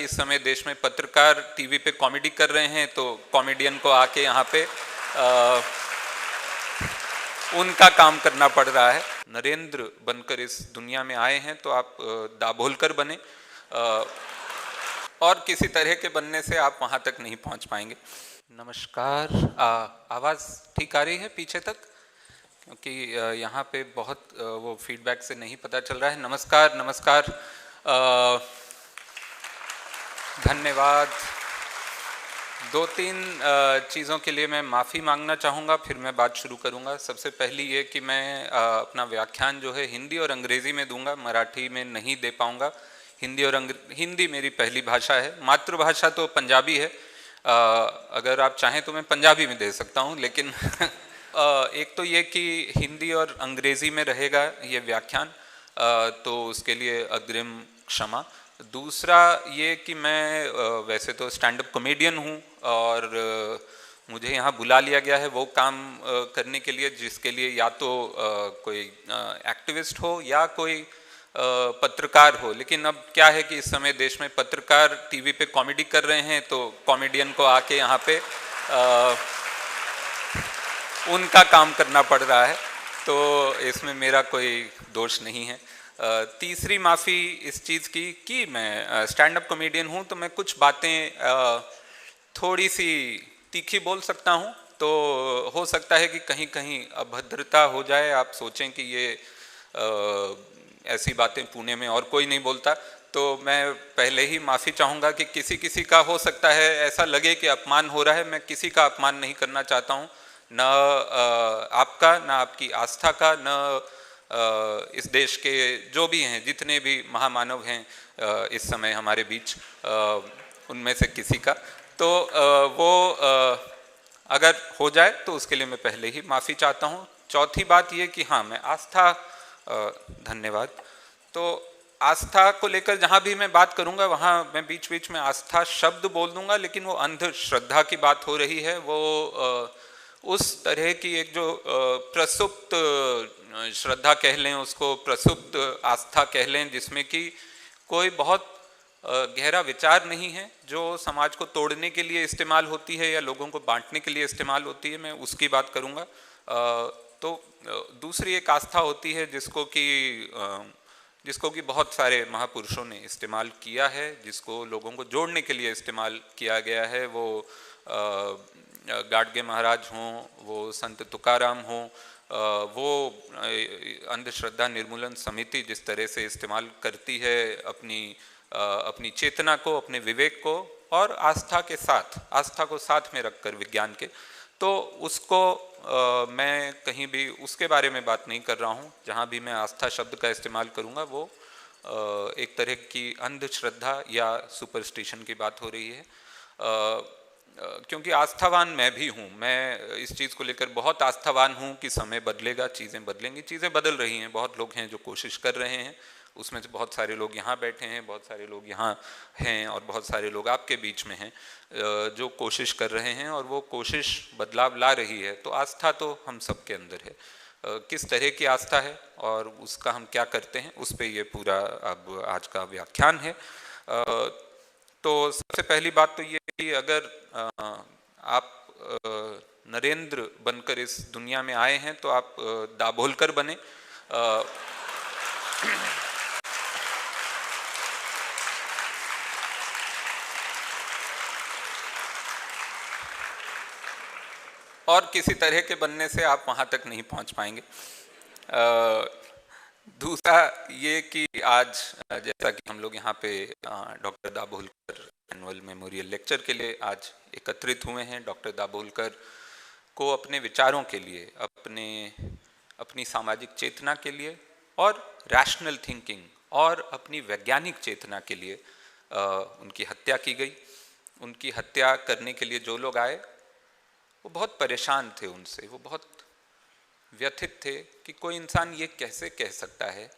कि इस समय देश में पत्रकार टीवी पे कॉमेडी कर रहे हैं तो कॉमेडियन को आके यहाँ पे उनका काम करना पड़ रहा है। नरेंद्र बनकर इस दुनिया में आए हैं तो आप दाभोलकर बने, और किसी तरह के बनने से आप वहाँ तक नहीं पहुँच पाएंगे। नमस्कार, आवाज़ ठीक आ रही है पीछे तक? क्योंकि यहाँ पे बहुत वो फीडबैक से नहीं पता चल रहा है। नमस्कार नमस्कार, धन्यवाद। दो तीन चीज़ों के लिए मैं माफ़ी मांगना चाहूँगा, फिर मैं बात शुरू करूँगा। सबसे पहली ये कि मैं अपना व्याख्यान जो है हिंदी और अंग्रेज़ी में दूंगा, मराठी में नहीं दे पाऊँगा। हिंदी मेरी पहली भाषा है, मातृभाषा तो पंजाबी है। अगर आप चाहें तो मैं पंजाबी में दे सकता हूँ, लेकिन एक तो ये कि हिंदी और अंग्रेज़ी में रहेगा ये व्याख्यान, तो उसके लिए अग्रिम क्षमा। दूसरा ये कि मैं वैसे तो स्टैंड अप कॉमेडियन हूँ और मुझे यहाँ बुला लिया गया है वो काम करने के लिए जिसके लिए या तो कोई एक्टिविस्ट हो या कोई पत्रकार हो। लेकिन अब क्या है कि इस समय देश में पत्रकार टीवी पे कॉमेडी कर रहे हैं तो कॉमेडियन को आके यहाँ पे उनका काम करना पड़ रहा है, तो इसमें मेरा कोई दोष नहीं है। तीसरी माफ़ी इस चीज़ की कि मैं स्टैंड अप कॉमेडियन हूँ तो मैं कुछ बातें थोड़ी सी तीखी बोल सकता हूँ, तो हो सकता है कि कहीं कहीं अभद्रता हो जाए, आप सोचें कि ये ऐसी बातें पुणे में और कोई नहीं बोलता। तो मैं पहले ही माफ़ी चाहूँगा कि किसी का हो सकता है ऐसा लगे कि अपमान हो रहा है। मैं किसी का अपमान नहीं करना चाहता हूँ, न आपका, न आपकी आस्था का, न इस देश के जो भी हैं, जितने भी महामानव हैं इस समय हमारे बीच, उनमें से किसी का। तो वो अगर हो जाए तो उसके लिए मैं पहले ही माफ़ी चाहता हूँ। चौथी बात ये कि हाँ, मैं आस्था, धन्यवाद। तो आस्था को लेकर जहाँ भी मैं बात करूँगा वहाँ मैं बीच बीच में आस्था शब्द बोल दूँगा, लेकिन वो अंधश्रद्धा की बात हो रही है। वो उस तरह की एक जो प्रसुप्त श्रद्धा कह लें, उसको प्रसुप्त आस्था कह लें, जिसमें कि कोई बहुत गहरा विचार नहीं है, जो समाज को तोड़ने के लिए इस्तेमाल होती है या लोगों को बांटने के लिए इस्तेमाल होती है, मैं उसकी बात करूँगा। तो दूसरी एक आस्था होती है जिसको कि बहुत सारे महापुरुषों ने इस्तेमाल किया है, जिसको लोगों को जोड़ने के लिए इस्तेमाल किया गया है। वो गाडगे महाराज हों, वो संत तुकाराम हों, वो अंधश्रद्धा निर्मूलन समिति जिस तरह से इस्तेमाल करती है अपनी चेतना को, अपने विवेक को और आस्था को साथ में रखकर विज्ञान के, तो उसको मैं कहीं भी उसके बारे में बात नहीं कर रहा हूँ। जहाँ भी मैं आस्था शब्द का इस्तेमाल करूँगा वो एक तरह की अंधश्रद्धा या सुपरस्टिशन की बात हो रही है। क्योंकि आस्थावान मैं भी हूँ, मैं इस चीज़ को लेकर बहुत आस्थावान हूँ कि समय बदलेगा, चीज़ें बदलेंगी। चीज़ें बदल रही हैं, बहुत लोग हैं जो कोशिश कर रहे हैं, उसमें से बहुत सारे लोग यहाँ बैठे हैं, बहुत सारे लोग यहाँ हैं और बहुत सारे लोग आपके बीच में हैं जो कोशिश कर रहे हैं और वो कोशिश बदलाव ला रही है। तो आस्था तो हम सब के अंदर है। किस तरह की आस्था है और उसका हम क्या करते हैं, उस पर ये पूरा अब आज का व्याख्यान है। तो सबसे पहली बात तो ये कि अगर आप नरेंद्र बनकर इस दुनिया में आए हैं तो आप दाभोलकर बने। और किसी तरह के बनने से आप वहाँ तक नहीं पहुँच पाएंगे। दूसरा ये कि आज जैसा कि हम लोग यहाँ पे doctor Dabholkar annual memorial lecture के लिए आज एकत्रित हुए हैं, डॉक्टर दाभोलकर को अपने विचारों के लिए, अपनी सामाजिक चेतना के लिए और रैशनल थिंकिंग और अपनी वैज्ञानिक चेतना के लिए उनकी हत्या की गई। उनकी हत्या करने के लिए जो लोग आए वो बहुत परेशान थे उनसे, वो बहुत व्यथित थे कि कोई इंसान ये कैसे कह सकता है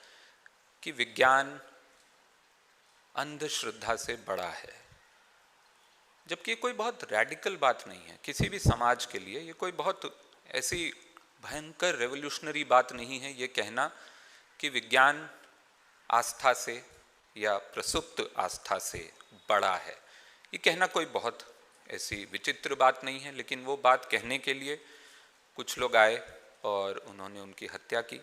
कि विज्ञान अंधश्रद्धा से बड़ा है, जबकि कोई बहुत रैडिकल बात नहीं है किसी भी समाज के लिए। ये कोई बहुत ऐसी भयंकर रेवोल्यूशनरी बात नहीं है ये कहना कि विज्ञान आस्था से या प्रसुप्त आस्था से बड़ा है। ये कहना कोई बहुत ऐसी विचित्र बात नहीं है, लेकिन वो बात कहने के लिए कुछ लोग आए और उन्होंने उनकी हत्या की।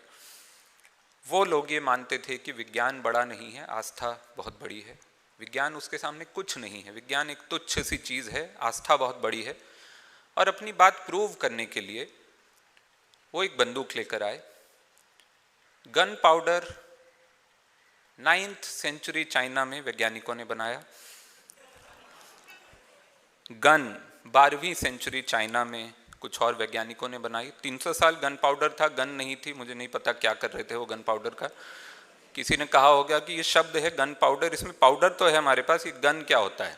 वो लोग ये मानते थे कि विज्ञान बड़ा नहीं है, आस्था बहुत बड़ी है। विज्ञान उसके सामने कुछ नहीं है, विज्ञान एक तुच्छ सी चीज़ है, आस्था बहुत बड़ी है। और अपनी बात प्रूव करने के लिए वो एक बंदूक लेकर आए। Gun powder 9th century China में वैज्ञानिकों ने बनाया। गन 12वीं सेंचुरी चाइना में कुछ और वैज्ञानिकों ने बनाई। 300 साल गन पाउडर था, गन नहीं थी। मुझे नहीं पता क्या कर रहे थे वो गन पाउडर का। किसी ने कहा होगा कि ये शब्द है गन पाउडर, इसमें पाउडर तो है हमारे पास, ये गन क्या होता है।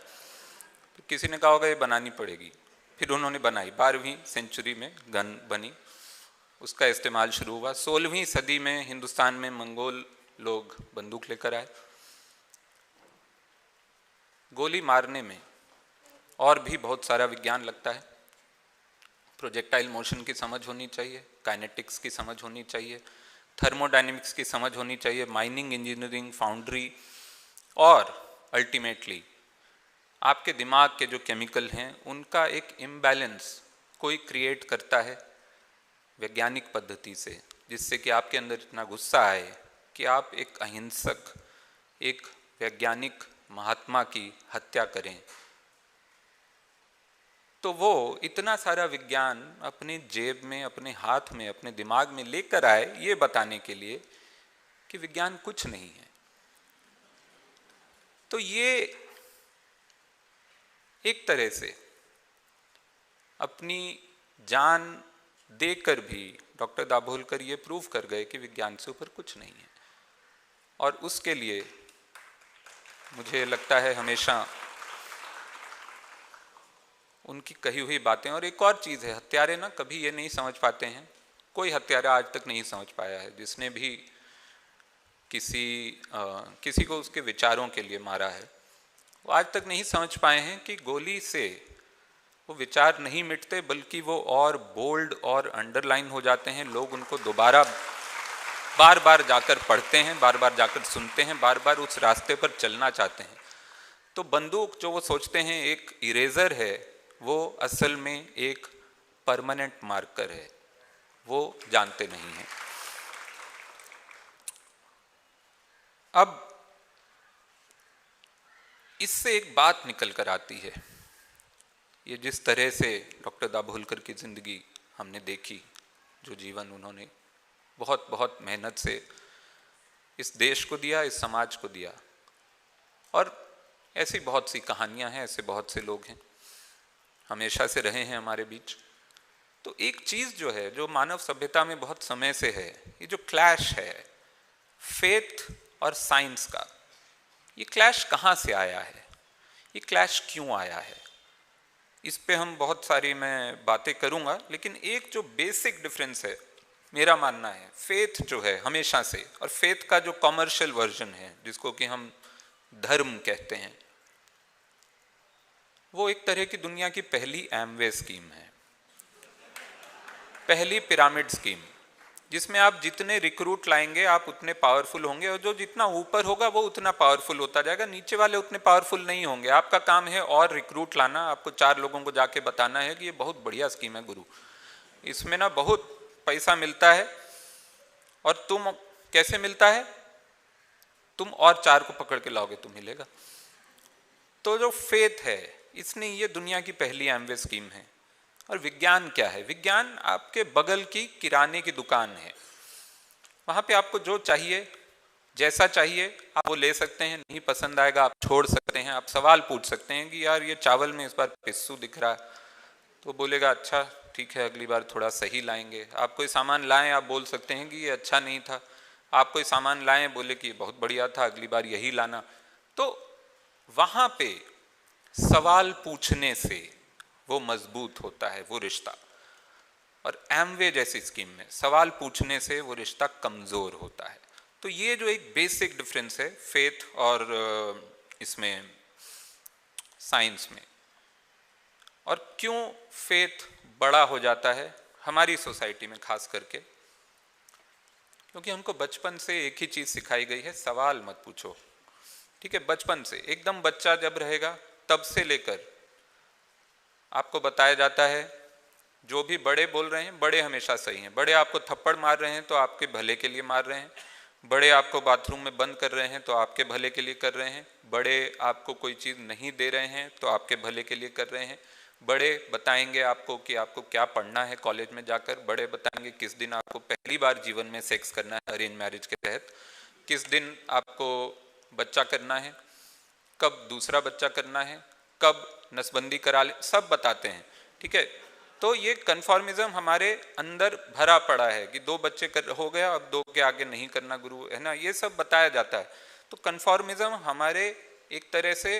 किसी ने कहा होगा ये बनानी पड़ेगी, फिर उन्होंने बनाई। 12वीं सेंचुरी में गन बनी, उसका इस्तेमाल शुरू हुआ। 16वीं सदी में हिंदुस्तान में मंगोल लोग बंदूक लेकर आए। गोली मारने में और भी बहुत सारा विज्ञान लगता है। प्रोजेक्टाइल मोशन की समझ होनी चाहिए, काइनेटिक्स की समझ होनी चाहिए, थर्मोडायनेमिक्स की समझ होनी चाहिए, माइनिंग इंजीनियरिंग, फाउंड्री, और अल्टीमेटली आपके दिमाग के जो केमिकल हैं उनका एक इम्बैलेंस कोई क्रिएट करता है वैज्ञानिक पद्धति से, जिससे कि आपके अंदर इतना गुस्सा आए कि आप एक अहिंसक, एक वैज्ञानिक महात्मा की हत्या करें। तो वो इतना सारा विज्ञान अपने जेब में, अपने हाथ में, अपने दिमाग में लेकर आए ये बताने के लिए कि विज्ञान कुछ नहीं है। तो ये एक तरह से अपनी जान देकर भी डॉक्टर दाभोलकर ये प्रूव कर गए कि विज्ञान से ऊपर कुछ नहीं है। और उसके लिए मुझे लगता है हमेशा उनकी कही हुई बातें। और एक और चीज़ है, हत्यारे ना कभी ये नहीं समझ पाते हैं, कोई हत्यारा आज तक नहीं समझ पाया है जिसने भी किसी को उसके विचारों के लिए मारा है, वो आज तक नहीं समझ पाए हैं कि गोली से वो विचार नहीं मिटते, बल्कि वो और बोल्ड और अंडरलाइन हो जाते हैं। लोग उनको दोबारा बार बार जाकर पढ़ते हैं, बार बार जाकर सुनते हैं, बार बार उस रास्ते पर चलना चाहते हैं। तो बंदूक जो वो सोचते हैं एक इरेजर है, वो असल में एक परमानेंट मार्कर है, वो जानते नहीं हैं। अब इससे एक बात निकल कर आती है, ये जिस तरह से डॉक्टर दाभोलकर की जिंदगी हमने देखी, जो जीवन उन्होंने बहुत बहुत मेहनत से इस देश को दिया, इस समाज को दिया, और ऐसी बहुत सी कहानियां हैं, ऐसे बहुत से लोग हैं, हमेशा से रहे हैं हमारे बीच। तो एक चीज जो है, जो मानव सभ्यता में बहुत समय से है, ये जो क्लैश है फेथ और साइंस का, ये क्लैश कहाँ से आया है, ये क्लैश क्यों आया है, इस पे हम बहुत सारी मैं बातें करूंगा। लेकिन एक जो बेसिक डिफरेंस है, मेरा मानना है, फेथ जो है हमेशा से, और फेथ का जो कॉमर्शियल वर्जन है जिसको कि हम धर्म कहते हैं, वो एक तरह की दुनिया की पहली एमवे स्कीम है, पहली पिरामिड स्कीम, जिसमें आप जितने रिक्रूट लाएंगे आप उतने पावरफुल होंगे, और जो जितना ऊपर होगा वो उतना पावरफुल होता जाएगा, नीचे वाले उतने पावरफुल नहीं होंगे। आपका काम है और रिक्रूट लाना, आपको 4 लोगों को जाके बताना है कि ये बहुत बढ़िया स्कीम है गुरु, इसमें ना बहुत पैसा मिलता है, और तुम कैसे मिलता है, तुम और 4 को पकड़ के लाओगे तो मिलेगा। तो जो फेथ है, इसने ये दुनिया की पहली एमवे स्कीम है। और विज्ञान क्या है, विज्ञान आपके बगल की किराने की दुकान है, वहां पे आपको जो चाहिए, जैसा चाहिए आप वो ले सकते हैं, नहीं पसंद आएगा आप छोड़ सकते हैं। आप सवाल पूछ सकते हैं कि यार ये चावल में इस बार पिस्सू दिख रहा है, तो बोलेगा अच्छा ठीक है अगली बार थोड़ा सही लाएंगे। आप कोई सामान लाएं, आप बोल सकते हैं कि ये अच्छा नहीं था। आप कोई सामान लाएं, बोले कि ये बहुत बढ़िया था, अगली बार यही लाना। तो वहां पे सवाल पूछने से वो मजबूत होता है वो रिश्ता, और एमवे जैसी स्कीम में सवाल पूछने से वो रिश्ता कमजोर होता है। तो ये जो एक बेसिक डिफरेंस है फेथ और इसमें साइंस में, और क्यों फेथ बड़ा हो जाता है हमारी सोसाइटी में खास करके, क्योंकि हमको बचपन से एक ही चीज सिखाई गई है, सवाल मत पूछो, ठीक है, बचपन से एकदम बच्चा जब रहेगा तब से लेकर आपको बताया जाता है जो भी बड़े बोल रहे हैं, बड़े हमेशा सही हैं। बड़े आपको थप्पड़ मार रहे हैं तो आपके भले के लिए मार रहे हैं, बड़े आपको बाथरूम में बंद कर रहे हैं तो आपके भले के लिए कर रहे हैं, बड़े आपको कोई चीज़ नहीं दे रहे हैं तो आपके भले के लिए कर रहे हैं, बड़े बताएंगे आपको कि आपको क्या पढ़ना है कॉलेज में जाकर, बड़े बताएंगे किस दिन आपको पहली बार जीवन में सेक्स करना है अरेंज मैरिज के तहत, किस दिन आपको बच्चा करना है, कब दूसरा बच्चा करना है, कब नसबंदी करा ले, सब बताते हैं। ठीक है, तो ये कन्फॉर्मिज्म हमारे अंदर भरा पड़ा है कि 2 बच्चे हो गया, अब 2 के आगे नहीं करना गुरु, है ना, ये सब बताया जाता है। तो कन्फॉर्मिज्म हमारे एक तरह से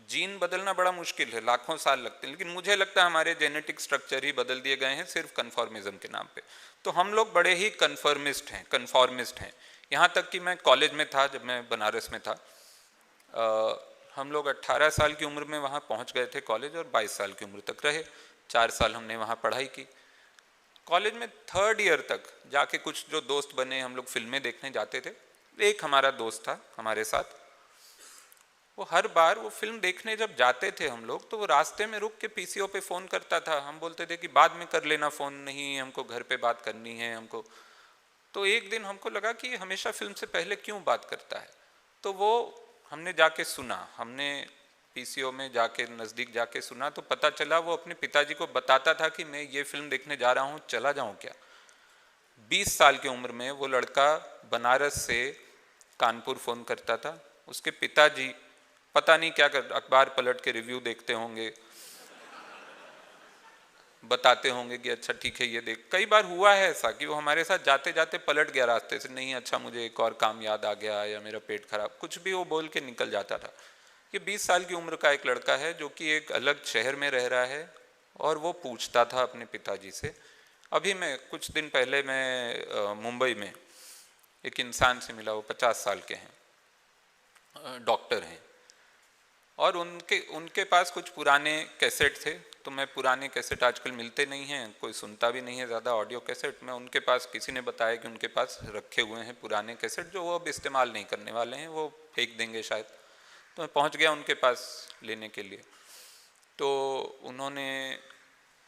जीन बदलना बड़ा मुश्किल है, लाखों साल लगते हैं, लेकिन मुझे लगता है हमारे जेनेटिक स्ट्रक्चर ही बदल दिए गए हैं सिर्फ कन्फॉर्मिज्म के नाम पे। तो हम लोग बड़े ही कन्फॉर्मिस्ट हैं। यहाँ तक कि मैं कॉलेज में था, जब मैं बनारस में था, हम लोग 18 साल की उम्र में वहाँ पहुँच गए थे कॉलेज, और 22 साल की उम्र तक रहे। 4 साल हमने वहाँ पढ़ाई की। कॉलेज में 3rd ईयर तक जाके कुछ जो दोस्त बने, हम लोग फिल्में देखने जाते थे। एक हमारा दोस्त था हमारे साथ, वो हर बार वो फिल्म देखने जब जाते थे हम लोग, तो वो रास्ते में रुक के पीसीओ पे फ़ोन करता था। हम बोलते थे कि बाद में कर लेना फ़ोन, नहीं हमको घर पे बात करनी है हमको। तो एक दिन हमको लगा कि हमेशा फिल्म से पहले क्यों बात करता है। तो वो हमने जाके सुना, हमने पीसीओ में जाके नज़दीक जाके सुना, तो पता चला वो अपने पिताजी को बताता था कि मैं ये फिल्म देखने जा रहा हूँ, चला जाऊँ क्या। 20 साल की उम्र में वो लड़का बनारस से कानपुर फ़ोन करता था। उसके पिताजी पता नहीं क्या कर, अखबार पलट के रिव्यू देखते होंगे, बताते होंगे कि अच्छा ठीक है ये देख। कई बार हुआ है ऐसा कि वो हमारे साथ जाते जाते पलट गया रास्ते से, नहीं अच्छा मुझे एक और काम याद आ गया, या मेरा पेट खराब, कुछ भी वो बोल के निकल जाता था। ये 20 साल की उम्र का एक लड़का है जो कि एक अलग शहर में रह रहा है, और वो पूछता था अपने पिताजी से। अभी मैं कुछ दिन पहले मैं मुंबई में एक इंसान से मिला, वो 50 साल के हैं, डॉक्टर हैं, और उनके पास कुछ पुराने कैसेट थे। तो मैं पुराने कैसेट आजकल मिलते नहीं हैं, कोई सुनता भी नहीं है ज़्यादा ऑडियो कैसेट। मैं उनके पास, किसी ने बताया कि उनके पास रखे हुए हैं पुराने कैसेट जो वो अब इस्तेमाल नहीं करने वाले हैं, वो फेंक देंगे शायद। तो मैं पहुंच गया उनके पास लेने के लिए। तो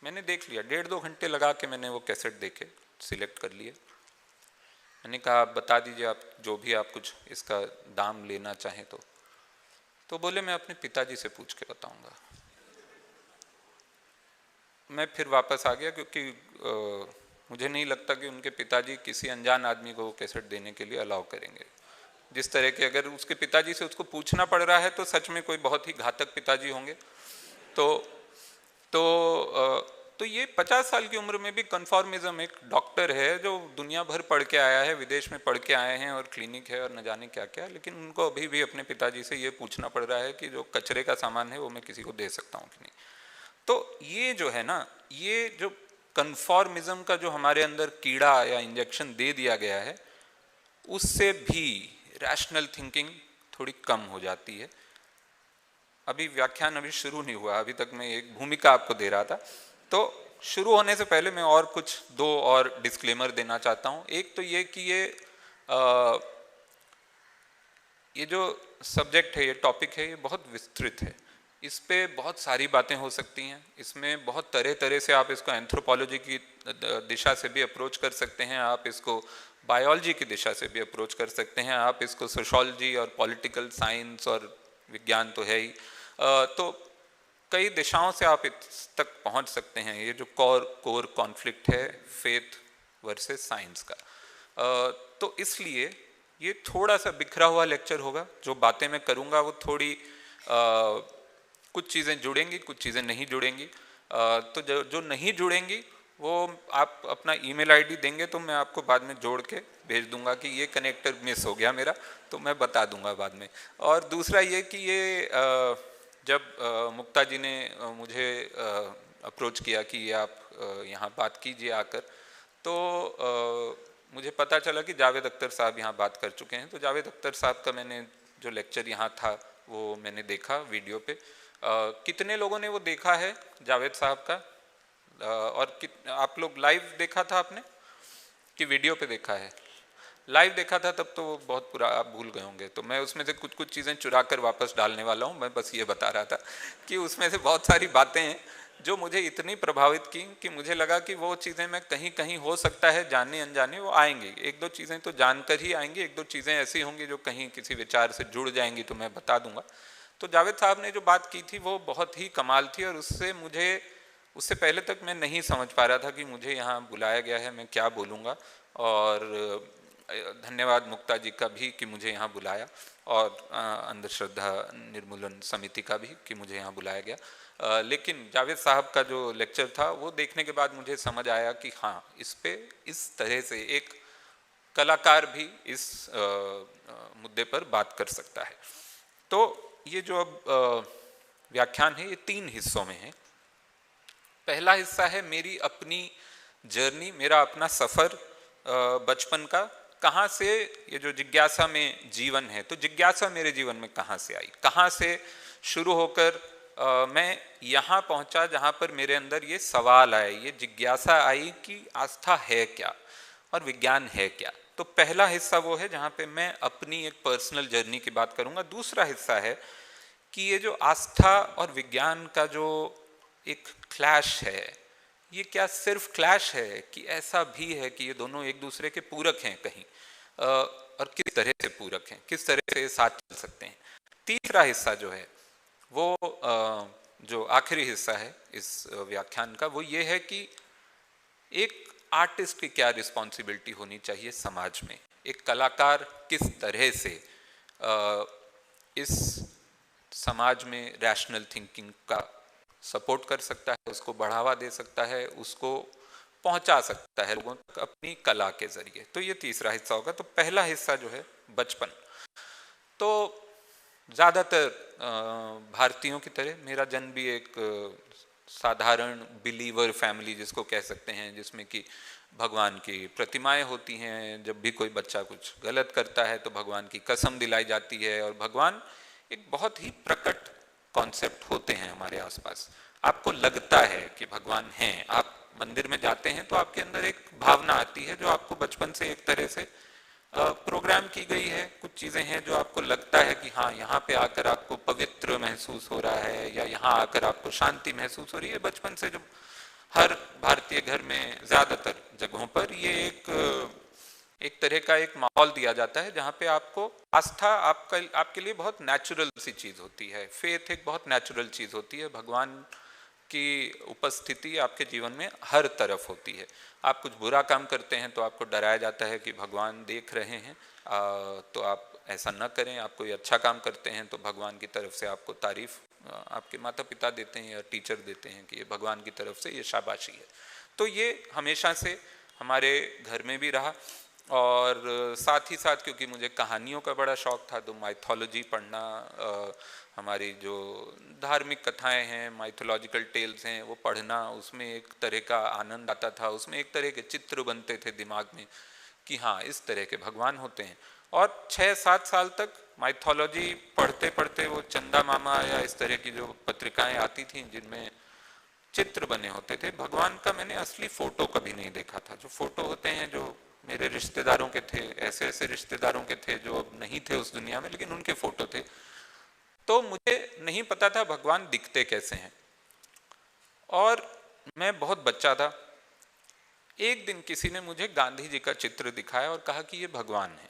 मैंने देख लिया, 1.5-2 घंटे लगा के मैंने वो कैसेट देखे, सिलेक्ट कर लिए। मैंने कहा आप बता दीजिए, आप जो भी आप कुछ इसका दाम लेना चाहें तो बोले मैं अपने पिताजी से पूछ के बताऊंगा। मैं फिर वापस आ गया, क्योंकि मुझे नहीं लगता कि उनके पिताजी किसी अनजान आदमी को वो कैसेट देने के लिए अलाउ करेंगे। जिस तरह के, अगर उसके पिताजी से उसको पूछना पड़ रहा है तो सच में कोई बहुत ही घातक पिताजी होंगे। तो ये 50 साल की उम्र में भी कन्फॉर्मिज्म, एक डॉक्टर है जो दुनिया भर पढ़ के आया है, विदेश में पढ़ के आए हैं, और क्लिनिक है और न जाने क्या क्या, लेकिन उनको अभी भी अपने पिताजी से ये पूछना पड़ रहा है कि जो कचरे का सामान है वो मैं किसी को दे सकता हूँ कि नहीं। तो ये जो है ना, ये जो कन्फॉर्मिज्म का जो हमारे अंदर कीड़ा या इंजेक्शन दे दिया गया है, उससे भी रैशनल थिंकिंग थोड़ी कम हो जाती है। अभी व्याख्यान अभी शुरू नहीं हुआ, अभी तक मैं एक भूमिका आपको दे रहा था। तो शुरू होने से पहले मैं और कुछ 2 और डिस्क्लेमर देना चाहता हूँ। एक तो ये कि ये जो सब्जेक्ट है, ये टॉपिक है, ये बहुत विस्तृत है। इस पे बहुत सारी बातें हो सकती हैं। इसमें बहुत तरह तरह से आप इसको एंथ्रोपोलॉजी की दिशा से भी अप्रोच कर सकते हैं, आप इसको बायोलॉजी की दिशा से भी अप्रोच कर सकते हैं, आप इसको सोशोलॉजी और पॉलिटिकल साइंस और विज्ञान तो है ही, तो कई दिशाओं से आप इस तक पहुंच सकते हैं। ये जो कोर कॉन्फ्लिक्ट है फेथ वर्सेस साइंस का, तो इसलिए ये थोड़ा सा बिखरा हुआ लेक्चर होगा। जो बातें मैं करूँगा वो थोड़ी कुछ चीज़ें जुड़ेंगी, कुछ चीज़ें नहीं जुड़ेंगी। तो जो नहीं जुड़ेंगी वो आप अपना ईमेल आईडी देंगे तो मैं आपको बाद में जोड़ के भेज दूंगा कि ये कनेक्टर मिस हो गया मेरा, तो मैं बता दूंगा बाद में। और दूसरा ये कि ये जब मुक्ता जी ने मुझे अप्रोच किया कि ये आप यहाँ बात कीजिए आकर, तो मुझे पता चला कि जावेद अख्तर साहब यहाँ बात कर चुके हैं। तो जावेद अख्तर साहब का मैंने जो लेक्चर यहाँ था वो मैंने देखा वीडियो पे। कितने लोगों ने वो देखा है जावेद साहब का, और आप लोग लाइव देखा था आपने कि वीडियो पे देखा है? लाइव देखा था तब तो वो बहुत पूरा आप भूल गए होंगे, तो मैं उसमें से कुछ कुछ चीज़ें चुरा कर वापस डालने वाला हूँ। मैं बस ये बता रहा था कि उसमें से बहुत सारी बातें हैं जो मुझे इतनी प्रभावित की कि मुझे लगा कि वो चीज़ें मैं कहीं कहीं हो सकता है जाने अनजाने वो आएंगी, एक दो चीज़ें तो जानकर ही आएंगी, एक दो चीज़ें ऐसी होंगी जो कहीं किसी विचार से जुड़ जाएंगी तो मैं बता दूंगा। तो जावेद साहब ने जो बात की थी वो बहुत ही कमाल थी, और उससे पहले तक मैं नहीं समझ पा रहा था कि मुझे यहाँ बुलाया गया है, मैं क्या बोलूँगा। और धन्यवाद मुक्ता जी का भी कि मुझे यहाँ बुलाया, और अंधश्रद्धा निर्मूलन समिति का भी कि मुझे यहाँ बुलाया गया। लेकिन जावेद साहब का जो लेक्चर था वो देखने के बाद मुझे समझ आया कि हाँ, इस पे इस तरह से एक कलाकार भी इस मुद्दे पर बात कर सकता है। तो ये जो अब व्याख्यान है ये 3 हिस्सों में है। पहला हिस्सा है मेरी अपनी जर्नी, मेरा अपना सफ़र बचपन का, कहाँ से ये जो जिज्ञासा में जीवन है, तो जिज्ञासा मेरे जीवन में कहाँ से आई, कहाँ से शुरू होकर मैं यहाँ पहुँचा जहाँ पर मेरे अंदर ये सवाल आए, ये जिज्ञासा आई कि आस्था है क्या और विज्ञान है क्या। तो पहला हिस्सा वो है जहाँ पे मैं अपनी एक पर्सनल जर्नी की बात करूँगा। दूसरा हिस्सा है कि ये जो आस्था और विज्ञान का जो एक क्लैश है, ये क्या सिर्फ क्लैश है कि ऐसा भी है कि ये दोनों एक दूसरे के पूरक हैं कहीं, और किस तरह से पूरक हैं, किस तरह से साथ चल सकते हैं। तीसरा हिस्सा जो है वो जो आखिरी हिस्सा है इस व्याख्यान का, वो ये है कि एक आर्टिस्ट की क्या रिस्पॉन्सिबिलिटी होनी चाहिए समाज में, एक कलाकार किस तरह से इस समाज में रैशनल थिंकिंग का सपोर्ट कर सकता है, उसको बढ़ावा दे सकता है, उसको पहुंचा सकता है लोगों तक अपनी कला के जरिए। तो ये तीसरा हिस्सा होगा। तो पहला हिस्सा जो है बचपन, तो ज़्यादातर भारतीयों की तरह मेरा जन्म भी एक साधारण बिलीवर फैमिली जिसको कह सकते हैं, जिसमें कि भगवान की प्रतिमाएं होती हैं, जब भी कोई बच्चा कुछ गलत करता है तो भगवान की कसम दिलाई जाती है, और भगवान एक बहुत ही प्रकट कॉन्सेप्ट होते हैं हमारे आसपास। आपको लगता है कि भगवान हैं, आप मंदिर में जाते हैं तो आपके अंदर एक भावना आती है जो आपको बचपन से एक तरह से प्रोग्राम की गई है। कुछ चीज़ें हैं जो आपको लगता है कि हाँ, यहाँ पे आकर आपको पवित्र महसूस हो रहा है, या यहाँ आकर आपको शांति महसूस हो रही है। बचपन से जो हर भारतीय घर में ज़्यादातर जगहों पर ये एक तरह का एक माहौल दिया जाता है जहाँ पे आपको आस्था आपके लिए बहुत नेचुरल सी चीज़ होती है। फेथ एक बहुत नेचुरल चीज़ होती है। भगवान की उपस्थिति आपके जीवन में हर तरफ होती है। आप कुछ बुरा काम करते हैं तो आपको डराया जाता है कि भगवान देख रहे हैं, तो आप ऐसा न करें। आप कोई अच्छा काम करते हैं तो भगवान की तरफ से आपको तारीफ आपके माता पिता देते हैं या टीचर देते हैं कि ये भगवान की तरफ से ये शाबाशी है। तो ये हमेशा से हमारे घर में भी रहा। और साथ ही साथ क्योंकि मुझे कहानियों का बड़ा शौक था तो माइथोलॉजी पढ़ना, हमारी जो धार्मिक कथाएं हैं, माइथोलॉजिकल टेल्स हैं, वो पढ़ना, उसमें एक तरह का आनंद आता था। उसमें एक तरह के चित्र बनते थे दिमाग में कि हाँ, इस तरह के भगवान होते हैं। और 6-7 साल तक माइथोलॉजी पढ़ते पढ़ते वो चंदा मामा या इस तरह की जो पत्रिकाएं आती थीं जिनमें चित्र बने होते थे, भगवान का मैंने असली फोटो कभी नहीं देखा था। जो फोटो होते हैं जो मेरे रिश्तेदारों के थे, ऐसे ऐसे रिश्तेदारों के थे जो अब नहीं थे उस दुनिया में, लेकिन उनके फोटो थे। तो मुझे नहीं पता था भगवान दिखते कैसे हैं। और मैं बहुत बच्चा था। एक दिन किसी ने मुझे गांधी जी का चित्र दिखाया और कहा कि ये भगवान है।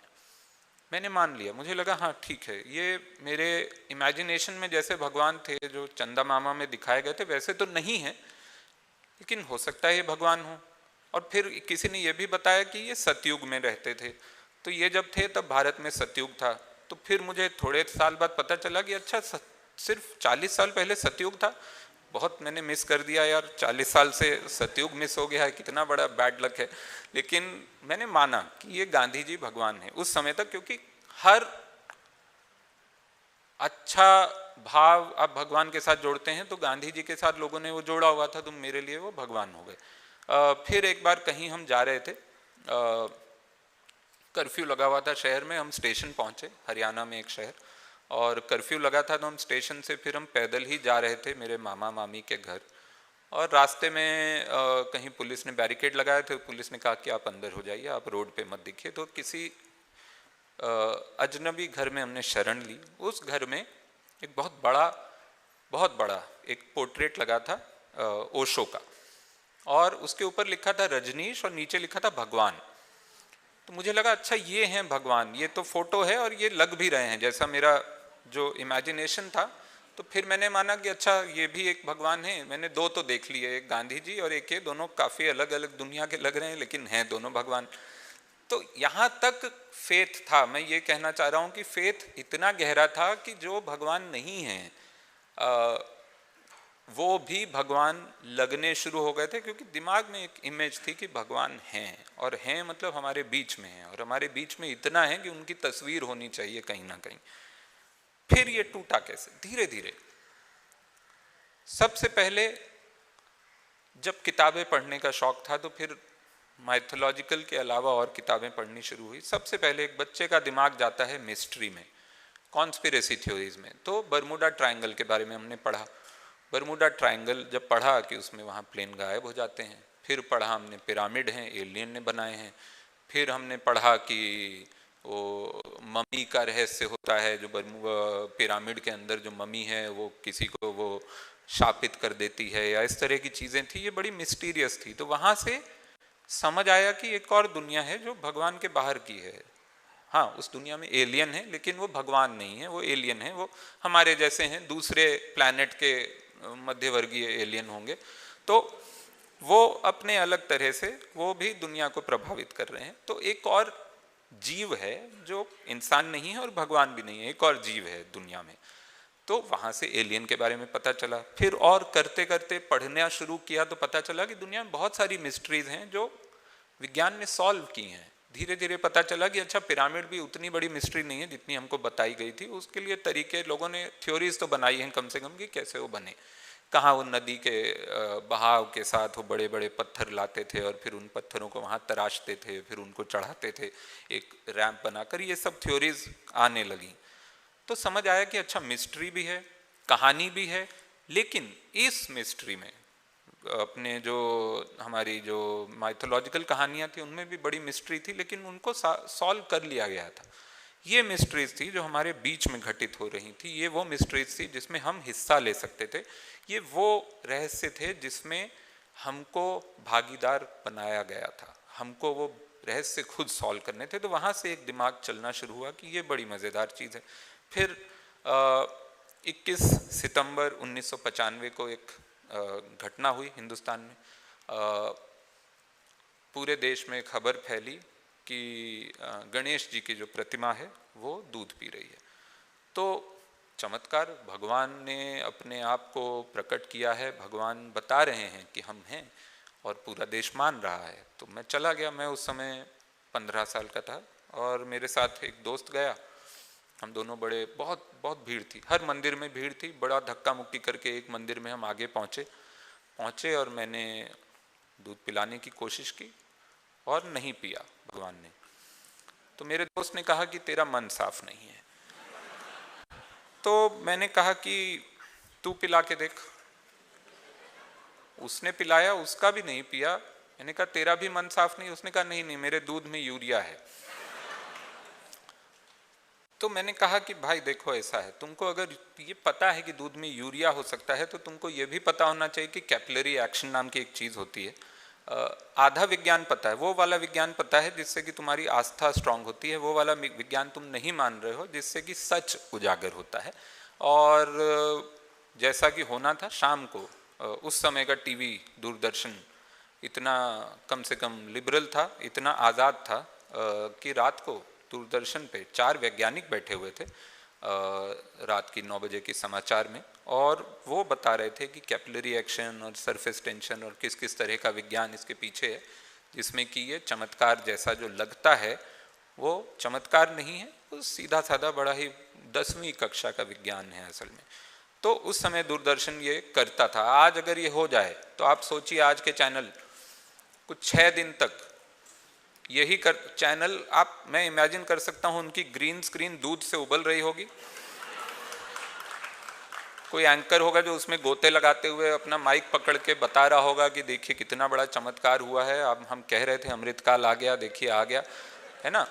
मैंने मान लिया, मुझे लगा हाँ ठीक है, ये मेरे इमेजिनेशन में जैसे भगवान थे जो चंदा मामा में दिखाए गए थे वैसे तो नहीं है, लेकिन हो सकता है ये भगवान हो। और फिर किसी ने ये भी बताया कि ये सतयुग में रहते थे। तो ये जब थे तब भारत में सतयुग था। तो फिर मुझे थोड़े साल बाद पता चला कि अच्छा, सिर्फ 40 साल पहले सतयुग था। बहुत मैंने मिस कर दिया यार, 40 साल से सतयुग मिस हो गया है, कितना बड़ा बैड लक है। लेकिन मैंने माना कि ये गांधी जी भगवान है उस समय तक, क्योंकि हर अच्छा भाव आप भगवान के साथ जोड़ते हैं, तो गांधी जी के साथ लोगों ने वो जोड़ा हुआ था, तो मेरे लिए वो भगवान हो गए। फिर एक बार कहीं हम जा रहे थे, कर्फ्यू लगा हुआ था शहर में, हम स्टेशन पहुंचे, हरियाणा में एक शहर, और कर्फ्यू लगा था तो हम स्टेशन से फिर हम पैदल ही जा रहे थे मेरे मामा मामी के घर। और रास्ते में कहीं पुलिस ने बैरिकेड लगाए थे, पुलिस ने कहा कि आप अंदर हो जाइए, आप रोड पे मत दिखिए। तो किसी अजनबी घर में हमने शरण ली। उस घर में एक बहुत बड़ा एक पोर्ट्रेट लगा था ओशो का, और उसके ऊपर लिखा था रजनीश और नीचे लिखा था भगवान। तो मुझे लगा अच्छा ये हैं भगवान, ये तो फोटो है और ये लग भी रहे हैं जैसा मेरा जो इमेजिनेशन था। तो फिर मैंने माना कि अच्छा ये भी एक भगवान है। मैंने दो तो देख लिए, एक गांधी जी और एक ये, दोनों काफ़ी अलग अलग दुनिया के लग रहे हैं लेकिन हैं दोनों भगवान। तो यहाँ तक फेथ था। मैं ये कहना चाह रहा हूँ कि फेथ इतना गहरा था कि जो भगवान नहीं है वो भी भगवान लगने शुरू हो गए थे, क्योंकि दिमाग में एक इमेज थी कि भगवान हैं, और हैं मतलब हमारे बीच में हैं, और हमारे बीच में इतना है कि उनकी तस्वीर होनी चाहिए कहीं ना कहीं। फिर ये टूटा कैसे? धीरे धीरे। सबसे पहले जब किताबें पढ़ने का शौक था तो फिर माइथोलॉजिकल के अलावा और किताबें पढ़नी शुरू हुई। सबसे पहले एक बच्चे का दिमाग जाता है मिस्ट्री में, कॉन्स्पिरेसी थ्योरीज में। तो बर्मुडा ट्रायंगल के बारे में हमने पढ़ा। बर्मुडा ट्रायंगल जब पढ़ा कि उसमें वहाँ प्लेन गायब हो जाते हैं। फिर पढ़ा हमने पिरामिड हैं, एलियन ने बनाए हैं। फिर हमने पढ़ा कि वो मम्मी का रहस्य होता है, जो पिरामिड के अंदर जो मम्मी है वो किसी को वो शापित कर देती है, या इस तरह की चीज़ें थी। ये बड़ी मिस्टीरियस थी। तो वहाँ से समझ आया कि एक और दुनिया है जो भगवान के बाहर की है। हाँ, उस दुनिया में एलियन है लेकिन वो भगवान नहीं है, वो एलियन है, वो हमारे जैसे हैं, दूसरे प्लैनेट के मध्यवर्गीय एलियन होंगे। तो वो अपने अलग तरह से वो भी दुनिया को प्रभावित कर रहे हैं। तो एक और जीव है जो इंसान नहीं है और भगवान भी नहीं है, एक और जीव है दुनिया में। तो वहाँ से एलियन के बारे में पता चला। फिर और करते करते पढ़ना शुरू किया तो पता चला कि दुनिया में बहुत सारी मिस्ट्रीज हैं जो विज्ञान ने सॉल्व की हैं। धीरे धीरे पता चला कि अच्छा पिरामिड भी उतनी बड़ी मिस्ट्री नहीं है जितनी हमको बताई गई थी। उसके लिए तरीके लोगों ने थ्योरीज तो बनाई हैं कम से कम कि कैसे वो बने। कहाँ वो नदी के बहाव के साथ वो बड़े बड़े पत्थर लाते थे और फिर उन पत्थरों को वहाँ तराशते थे, फिर उनको चढ़ाते थे एक रैंप बनाकर। ये सब थ्योरीज आने लगी। तो समझ आया कि अच्छा मिस्ट्री भी है, कहानी भी है, लेकिन इस मिस्ट्री में अपने जो हमारी जो माइथोलॉजिकल कहानियाँ थी उनमें भी बड़ी मिस्ट्री थी, लेकिन उनको सॉल्व कर लिया गया था। ये मिस्ट्रीज थी जो हमारे बीच में घटित हो रही थी। ये वो मिस्ट्रीज थी जिसमें हम हिस्सा ले सकते थे। ये वो रहस्य थे जिसमें हमको भागीदार बनाया गया था। हमको वो रहस्य खुद सॉल्व करने थे। तो वहाँ से एक दिमाग चलना शुरू हुआ कि ये बड़ी मज़ेदार चीज़ है। फिर 21 सितंबर 1995 को एक घटना हुई हिंदुस्तान में। पूरे देश में खबर फैली कि गणेश जी की जो प्रतिमा है वो दूध पी रही है। तो चमत्कार, भगवान ने अपने आप को प्रकट किया है। भगवान बता रहे हैं कि हम हैं और पूरा देश मान रहा है। तो मैं चला गया। मैं उस समय 15 साल का था और मेरे साथ एक दोस्त गया। हम दोनों बहुत भीड़ थी, हर मंदिर में भीड़ थी। बड़ा धक्का मुक्की करके एक मंदिर में हम आगे पहुँचे और मैंने दूध पिलाने की कोशिश की और नहीं पिया भगवान ने। तो मेरे दोस्त ने कहा कि तेरा मन साफ नहीं है। तो मैंने कहा कि तू पिला के देख। उसने पिलाया, उसका भी नहीं पिया। मैंने कहा तेरा भी मन साफ नहीं? उसने कहा नहीं, मेरे दूध में यूरिया है। तो मैंने कहा कि भाई देखो ऐसा है, तुमको अगर ये पता है कि दूध में यूरिया हो सकता है तो तुमको ये भी पता होना चाहिए कि कैपिलरी एक्शन नाम की एक चीज़ होती है। आधा विज्ञान पता है, वो वाला विज्ञान पता है जिससे कि तुम्हारी आस्था स्ट्रांग होती है। वो वाला विज्ञान तुम नहीं मान रहे हो जिससे कि सच उजागर होता है। और जैसा कि होना था शाम को, उस समय का टीवी दूरदर्शन इतना कम से कम लिबरल था, इतना आज़ाद था कि रात को दूरदर्शन पे 4 वैज्ञानिक बैठे हुए थे रात की 9 बजे के समाचार में, और वो बता रहे थे कि कैपिलरी एक्शन और सरफेस टेंशन और किस किस तरह का विज्ञान इसके पीछे है, जिसमें कि ये चमत्कार जैसा जो लगता है वो चमत्कार नहीं है, वो सीधा साधा बड़ा ही 10वीं कक्षा का विज्ञान है असल में। तो उस समय दूरदर्शन ये करता था। आज अगर ये हो जाए तो आप सोचिए, आज के चैनल कुछ 6 दिन तक यही चैनल आप, मैं इमेजिन कर सकता हूं उनकी ग्रीन स्क्रीन दूध से उबल रही होगी। कोई एंकर होगा जो उसमें गोते लगाते हुए अपना माइक पकड़ के बता रहा होगा कि देखिए कितना बड़ा चमत्कार हुआ है, अब हम कह रहे थे अमृतकाल आ गया, देखिए आ गया, है ना।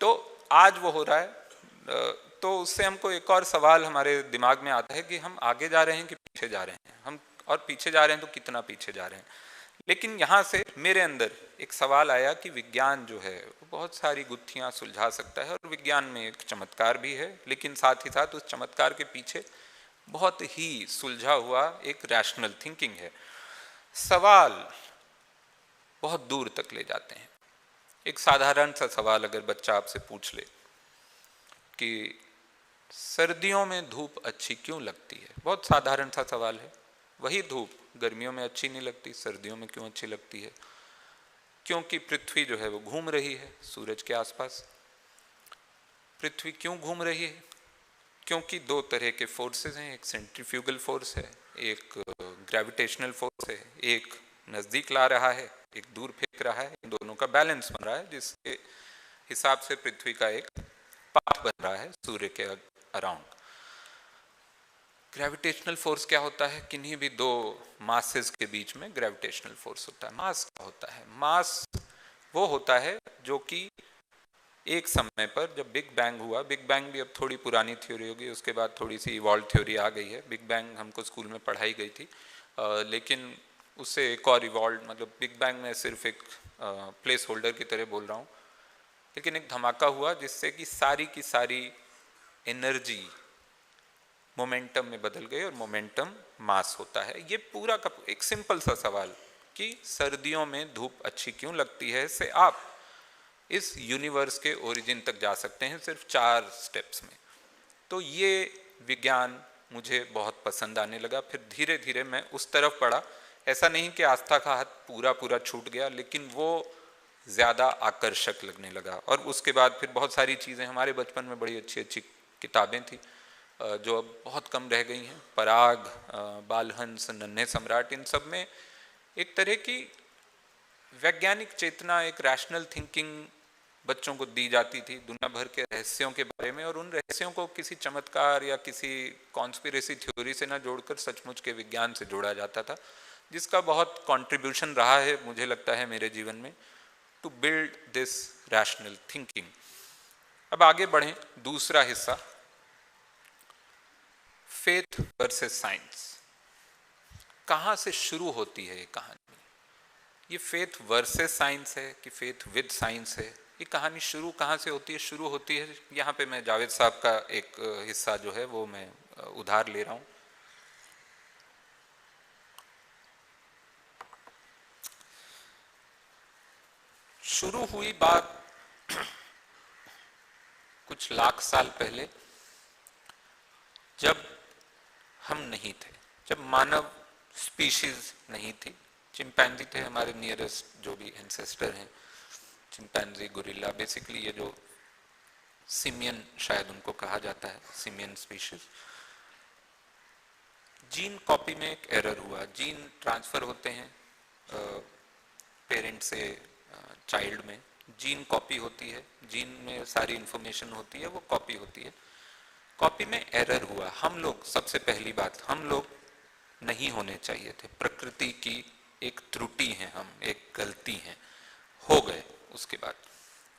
तो आज वो हो रहा है। तो उससे हमको एक और सवाल हमारे दिमाग में आता है कि हम आगे जा रहे हैं कि पीछे जा रहे हैं, हम और पीछे जा रहे हैं तो कितना पीछे जा रहे हैं। लेकिन यहाँ से मेरे अंदर एक सवाल आया कि विज्ञान जो है वो बहुत सारी गुत्थियां सुलझा सकता है, और विज्ञान में एक चमत्कार भी है, लेकिन साथ ही साथ उस चमत्कार के पीछे बहुत ही सुलझा हुआ एक रैशनल थिंकिंग है। सवाल बहुत दूर तक ले जाते हैं। एक साधारण सा सवाल अगर बच्चा आपसे पूछ ले कि सर्दियों में धूप अच्छी क्यों लगती है, बहुत साधारण सा सवाल है। वही धूप गर्मियों में अच्छी नहीं लगती, सर्दियों में क्यों अच्छी लगती है? क्योंकि पृथ्वी जो है वो घूम रही है सूरज के आसपास। पृथ्वी क्यों घूम रही है? क्योंकि दो तरह के फोर्सेस हैं, एक सेंट्रीफ्यूगल फोर्स है, एक ग्रेविटेशनल फोर्स है। एक नज़दीक ला रहा है, एक दूर फेंक रहा है, इन दोनों का बैलेंस बन रहा है, जिसके हिसाब से पृथ्वी का एक पाथ बन रहा है सूर्य के अराउंड। ग्रेविटेशनल फोर्स क्या होता है? किन्हीं भी दो मासेस के बीच में ग्रेविटेशनल फोर्स होता है। मास क्या होता है? मास वो होता है जो कि एक समय पर जब बिग बैंग हुआ, बिग बैंग भी अब थोड़ी पुरानी थ्योरी होगी, उसके बाद थोड़ी सी इवॉल्व थ्योरी आ गई है। बिग बैंग हमको स्कूल में पढ़ाई गई थी, लेकिन उससे एक और इवॉल्व, मतलब बिग बैंग में सिर्फ एक प्लेस होल्डर की तरह बोल रहा हूँ, लेकिन एक धमाका हुआ जिससे कि सारी की सारी एनर्जी मोमेंटम में बदल गई, और मोमेंटम मास होता है। ये पूरा का एक सिंपल सा सवाल कि सर्दियों में धूप अच्छी क्यों लगती है, से आप इस यूनिवर्स के ओरिजिन तक जा सकते हैं सिर्फ 4 स्टेप्स में। तो ये विज्ञान मुझे बहुत पसंद आने लगा। फिर धीरे धीरे मैं उस तरफ बढ़ा। ऐसा नहीं कि आस्था का हाथ पूरा पूरा छूट गया, लेकिन वो ज़्यादा आकर्षक लगने लगा। और उसके बाद फिर बहुत सारी चीज़ें, हमारे बचपन में बड़ी अच्छी अच्छी किताबें थी जो अब बहुत कम रह गई हैं। पराग, बालहंस, नन्हे सम्राट, इन सब में एक तरह की वैज्ञानिक चेतना, एक रैशनल थिंकिंग बच्चों को दी जाती थी दुनिया भर के रहस्यों के बारे में, और उन रहस्यों को किसी चमत्कार या किसी कॉन्स्पिरेसी थ्योरी से ना जोड़कर सचमुच के विज्ञान से जोड़ा जाता था, जिसका बहुत कंट्रीब्यूशन रहा है मुझे लगता है मेरे जीवन में, to build this rational thinking. अब आगे बढ़ें, दूसरा हिस्सा, फेथ वर्सेस साइंस। कहाँ से शुरू होती है ये कहानी? ये फेथ वर्सेस साइंस है कि फेथ विद साइंस है? ये कहानी शुरू कहाँ से होती है? शुरू होती है, यहाँ पे मैं जावेद साहब का एक हिस्सा जो है वो मैं उधार ले रहा हूँ। शुरू हुई बात कुछ लाख साल पहले, जब हम नहीं थे, जब मानव स्पीशीज नहीं थी। चिंपैंजी थे हमारे नियरेस्ट जो भी एंसेस्टर हैं, चिंपैंजी, गोरिल्ला, बेसिकली ये जो सिमियन शायद उनको कहा जाता है, सिमियन स्पीशीज। जीन कॉपी में एक एरर हुआ। जीन ट्रांसफर होते हैं पेरेंट से चाइल्ड में, जीन कॉपी होती है, जीन में सारी इंफॉर्मेशन होती है, वो कॉपी होती है। कॉपी में एरर हुआ। हम लोग, सबसे पहली बात, हम लोग नहीं होने चाहिए थे, प्रकृति की एक त्रुटि है, हम एक गलती है, हो गए। उसके बाद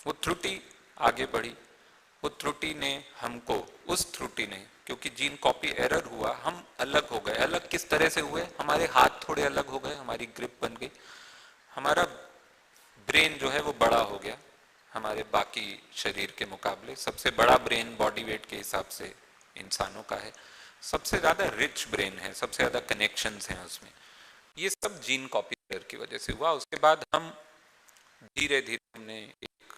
वो त्रुटि आगे बढ़ी, वो त्रुटि ने हमको, उस त्रुटि ने, क्योंकि जीन कॉपी एरर हुआ, हम अलग हो गए। अलग किस तरह से हुए? हमारे हाथ थोड़े अलग हो गए, हमारी ग्रिप बन गई, हमारा ब्रेन जो है वो बड़ा हो गया हमारे बाकी शरीर के मुकाबले। सबसे बड़ा ब्रेन बॉडी वेट के हिसाब से इंसानों का है, सबसे ज़्यादा रिच ब्रेन है, सबसे ज़्यादा कनेक्शंस हैं उसमें। ये सब जीन कॉपी एरर की वजह से हुआ। उसके बाद हम धीरे धीरे हमने एक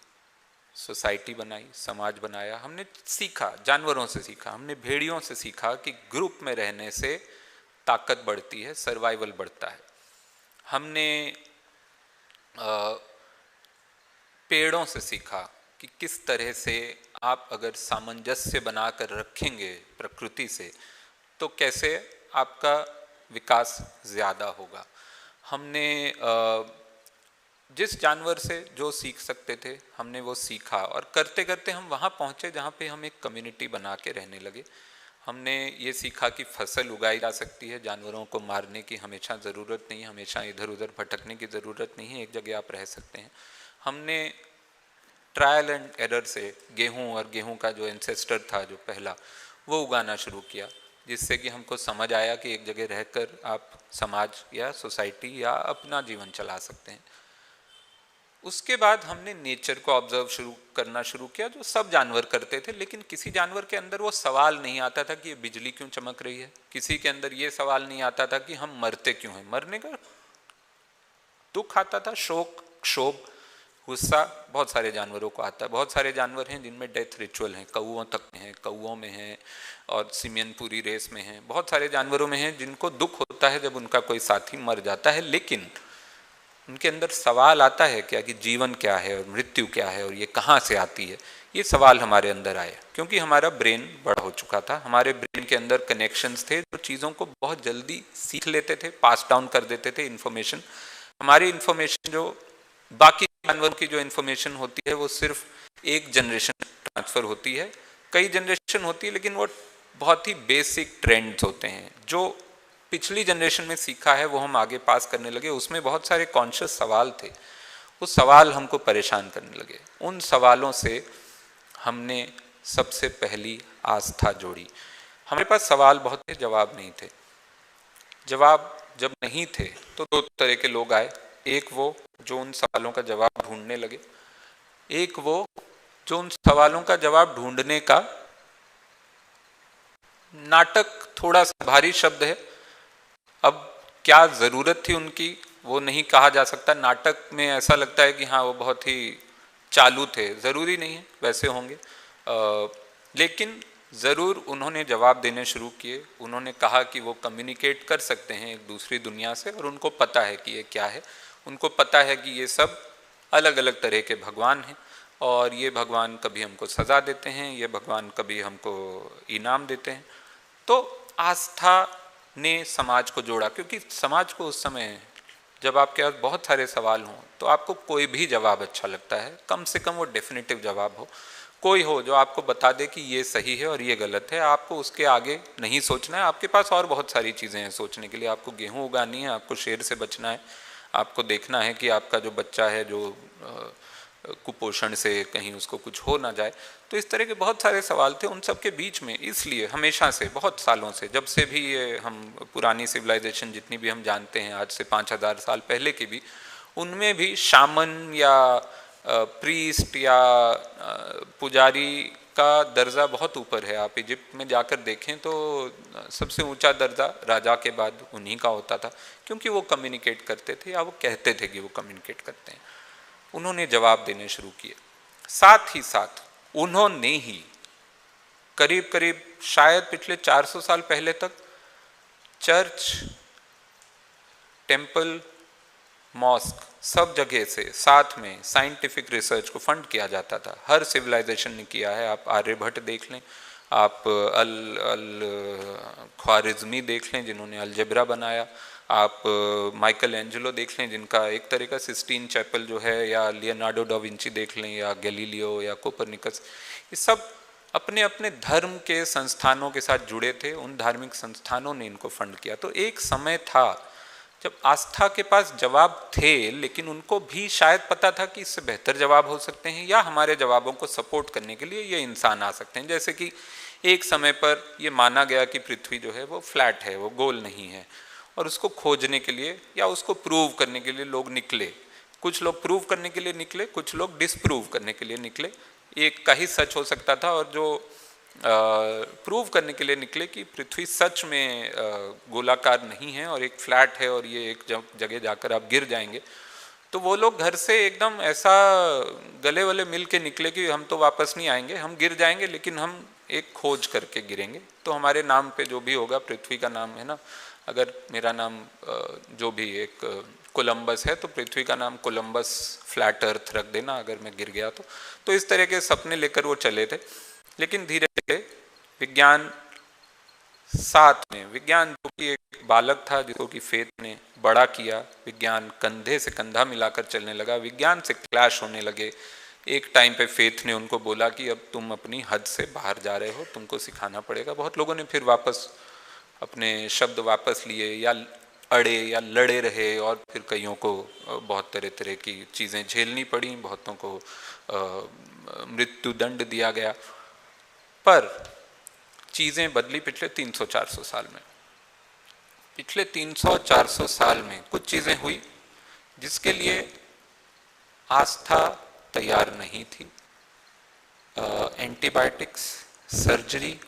सोसाइटी बनाई, समाज बनाया, हमने सीखा, जानवरों से सीखा, हमने भेड़ियों से सीखा कि ग्रुप में रहने से ताकत बढ़ती है, सर्वाइवल बढ़ता है। हमने पेड़ों से सीखा कि किस तरह से आप अगर सामंजस्य बनाकर रखेंगे प्रकृति से तो कैसे आपका विकास ज़्यादा होगा। हमने जिस जानवर से जो सीख सकते थे हमने वो सीखा, और करते करते हम वहाँ पहुँचे जहाँ पे हम एक कम्युनिटी बना के रहने लगे। हमने ये सीखा कि फसल उगाई जा सकती है, जानवरों को मारने की हमेशा ज़रूरत नहीं, हमेशा इधर उधर भटकने की ज़रूरत नहीं है, एक जगह आप रह सकते हैं। हमने ट्रायल एंड एरर से गेहूं और गेहूं का जो एंसेस्टर था जो पहला, वो उगाना शुरू किया, जिससे कि हमको समझ आया कि एक जगह रहकर आप समाज या सोसाइटी या अपना जीवन चला सकते हैं। उसके बाद हमने नेचर को ऑब्जर्व करना शुरू किया, जो सब जानवर करते थे, लेकिन किसी जानवर के अंदर वो सवाल नहीं आता था कि ये बिजली क्यों चमक रही है, किसी के अंदर ये सवाल नहीं आता था कि हम मरते क्यों हैं, मरने का दुख आता था, शोक, क्षोभ, गुस्सा बहुत सारे जानवरों को आता है। बहुत सारे जानवर हैं जिनमें डेथ रिचुअल हैं, कौओं तक में है, कौओं में है और सिमियनपुरी रेस में है, बहुत सारे जानवरों में है जिनको दुख होता है जब उनका कोई साथी मर जाता है, लेकिन उनके अंदर सवाल आता है क्या कि जीवन क्या है और मृत्यु क्या है और ये कहाँ से आती है। ये सवाल हमारे अंदर आए क्योंकि हमारा ब्रेन बड़ा हो चुका था, हमारे ब्रेन के अंदर कनेक्शंस थे जो चीज़ों को बहुत जल्दी सीख लेते थे, पास डाउन कर देते थे इन्फॉर्मेशन। हमारी इन्फॉर्मेशन जो बाकी जानवरों की जो इन्फॉर्मेशन होती है वो सिर्फ एक जनरेशन ट्रांसफ़र होती है, कई जनरेशन होती है, लेकिन वो बहुत ही बेसिक ट्रेंड्स होते हैं जो पिछली जनरेशन में सीखा है वो हम आगे पास करने लगे। उसमें बहुत सारे कॉन्शियस सवाल थे, वो सवाल हमको परेशान करने लगे। उन सवालों से हमने सबसे पहली आस्था जोड़ी। हमारे पास सवाल बहुत थे, जवाब नहीं थे। जवाब जब नहीं थे तो दो तरह के लोग आए, एक वो जो उन सवालों का जवाब ढूंढने लगे, एक वो जो उन सवालों का जवाब ढूंढने का नाटक, थोड़ा सा भारी शब्द है, अब क्या ज़रूरत थी उनकी वो नहीं कहा जा सकता। नाटक में ऐसा लगता है कि हाँ वो बहुत ही चालू थे, ज़रूरी नहीं है वैसे होंगे, लेकिन ज़रूर उन्होंने जवाब देने शुरू किए। उन्होंने कहा कि वो कम्युनिकेट कर सकते हैं एक दूसरी दुनिया से और उनको पता है कि ये क्या है, उनको पता है कि ये सब अलग अलग तरह के भगवान हैं और ये भगवान कभी हमको सज़ा देते हैं, ये भगवान कभी हमको इनाम देते हैं। तो आस्था ने समाज को जोड़ा, क्योंकि समाज को उस समय जब आपके पास बहुत सारे सवाल हों तो आपको कोई भी जवाब अच्छा लगता है, कम से कम वो डेफिनेटिव जवाब हो, कोई हो जो आपको बता दे कि ये सही है और ये गलत है, आपको उसके आगे नहीं सोचना है। आपके पास और बहुत सारी चीज़ें हैं सोचने के लिए, आपको गेहूँ उगानी है, आपको शेर से बचना है, आपको देखना है कि आपका जो बच्चा है जो कुपोषण से कहीं उसको कुछ हो ना जाए। तो इस तरह के बहुत सारे सवाल थे उन सब के बीच में। इसलिए हमेशा से, बहुत सालों से, जब से भी ये हम पुरानी सिविलाइजेशन जितनी भी हम जानते हैं, आज से 5000 साल पहले की भी, उनमें भी शामन या प्रीस्ट या पुजारी का दर्जा बहुत ऊपर है। आप इजिप्ट में जाकर देखें तो सबसे ऊंचा दर्जा राजा के बाद उन्हीं का होता था, क्योंकि वो कम्युनिकेट करते थे या वो कहते थे कि वो कम्युनिकेट करते हैं। उन्होंने जवाब देने शुरू किए। साथ ही साथ उन्होंने ही करीब करीब शायद पिछले 400 साल पहले तक चर्च, टेम्पल, मॉस्क सब जगह से साथ में साइंटिफिक रिसर्च को फंड किया जाता था। हर सिविलाइजेशन ने किया है। आप आर्यभट्ट देख लें, आप अल ख्वारिज़मी देख लें जिन्होंने अलजेब्रा बनाया, आप माइकल एंजेलो देख लें जिनका एक तरह का सिस्टीन चैपल जो है, या लियोनार्डो डा विंची देख लें, या गैलीलियो या कोपरनिकस, ये सब अपने अपने धर्म के संस्थानों के साथ जुड़े थे। उन धार्मिक संस्थानों ने इनको फंड किया। तो एक समय था जब आस्था के पास जवाब थे, लेकिन उनको भी शायद पता था कि इससे बेहतर जवाब हो सकते हैं, या हमारे जवाबों को सपोर्ट करने के लिए ये इंसान आ सकते हैं। जैसे कि एक समय पर ये माना गया कि पृथ्वी जो है वो फ्लैट है, वो गोल नहीं है, और उसको खोजने के लिए या उसको प्रूव करने के लिए लोग निकले। कुछ लोग प्रूव करने के लिए निकले, कुछ लोग डिसप्रूव करने के लिए निकले। एक का ही सच हो सकता था, और जो प्रूव करने के लिए निकले कि पृथ्वी सच में गोलाकार नहीं है और एक फ्लैट है और ये एक जगह जाकर आप गिर जाएंगे, तो वो लोग घर से एकदम ऐसा गले वले मिल के निकले कि हम तो वापस नहीं आएंगे, हम गिर जाएंगे लेकिन हम एक खोज करके गिरेंगे। तो हमारे नाम पे जो भी होगा, पृथ्वी का नाम है ना, अगर मेरा नाम जो भी एक कोलंबस है तो पृथ्वी का नाम कोलंबस फ्लैट अर्थ रख देना अगर मैं गिर गया तो इस तरह के सपने लेकर वो चले थे। लेकिन धीरे धीरे विज्ञान साथ में, विज्ञान जो कि एक बालक था जिसको कि फेथ ने बड़ा किया, विज्ञान कंधे से कंधा मिलाकर चलने लगा, विज्ञान से क्लैश होने लगे। एक टाइम पे फेथ ने उनको बोला कि अब तुम अपनी हद से बाहर जा रहे हो, तुमको सिखाना पड़ेगा। बहुत लोगों ने फिर वापस अपने शब्द वापस लिए, या अड़े या लड़े रहे और फिर कईयों को बहुत तरह तरह की चीज़ें झेलनी पड़ी, बहुतों को मृत्यु दंड दिया गया। पर चीज़ें बदली पिछले 300-400 साल में। पिछले 300-400 साल में कुछ चीज़ें हुई जिसके लिए आस्था तैयार नहीं थी। एंटीबायोटिक्स, सर्जरी,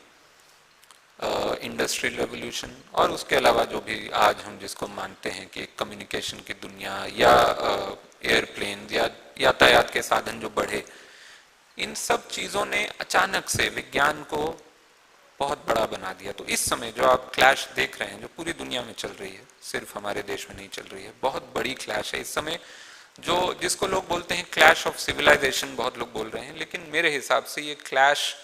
इंडस्ट्रियल रेवोल्यूशन और उसके अलावा जो भी आज हम जिसको मानते हैं कि कम्युनिकेशन की दुनिया या एयरप्लेन या यातायात के साधन जो बढ़े, इन सब चीज़ों ने अचानक से विज्ञान को बहुत बड़ा बना दिया। तो इस समय जो आप क्लैश देख रहे हैं जो पूरी दुनिया में चल रही है, सिर्फ हमारे देश में नहीं चल रही है, बहुत बड़ी क्लैश है इस समय, जो जिसको लोग बोलते हैं क्लैश ऑफ सिविलाइजेशन, बहुत लोग बोल रहे हैं, लेकिन मेरे हिसाब से ये clash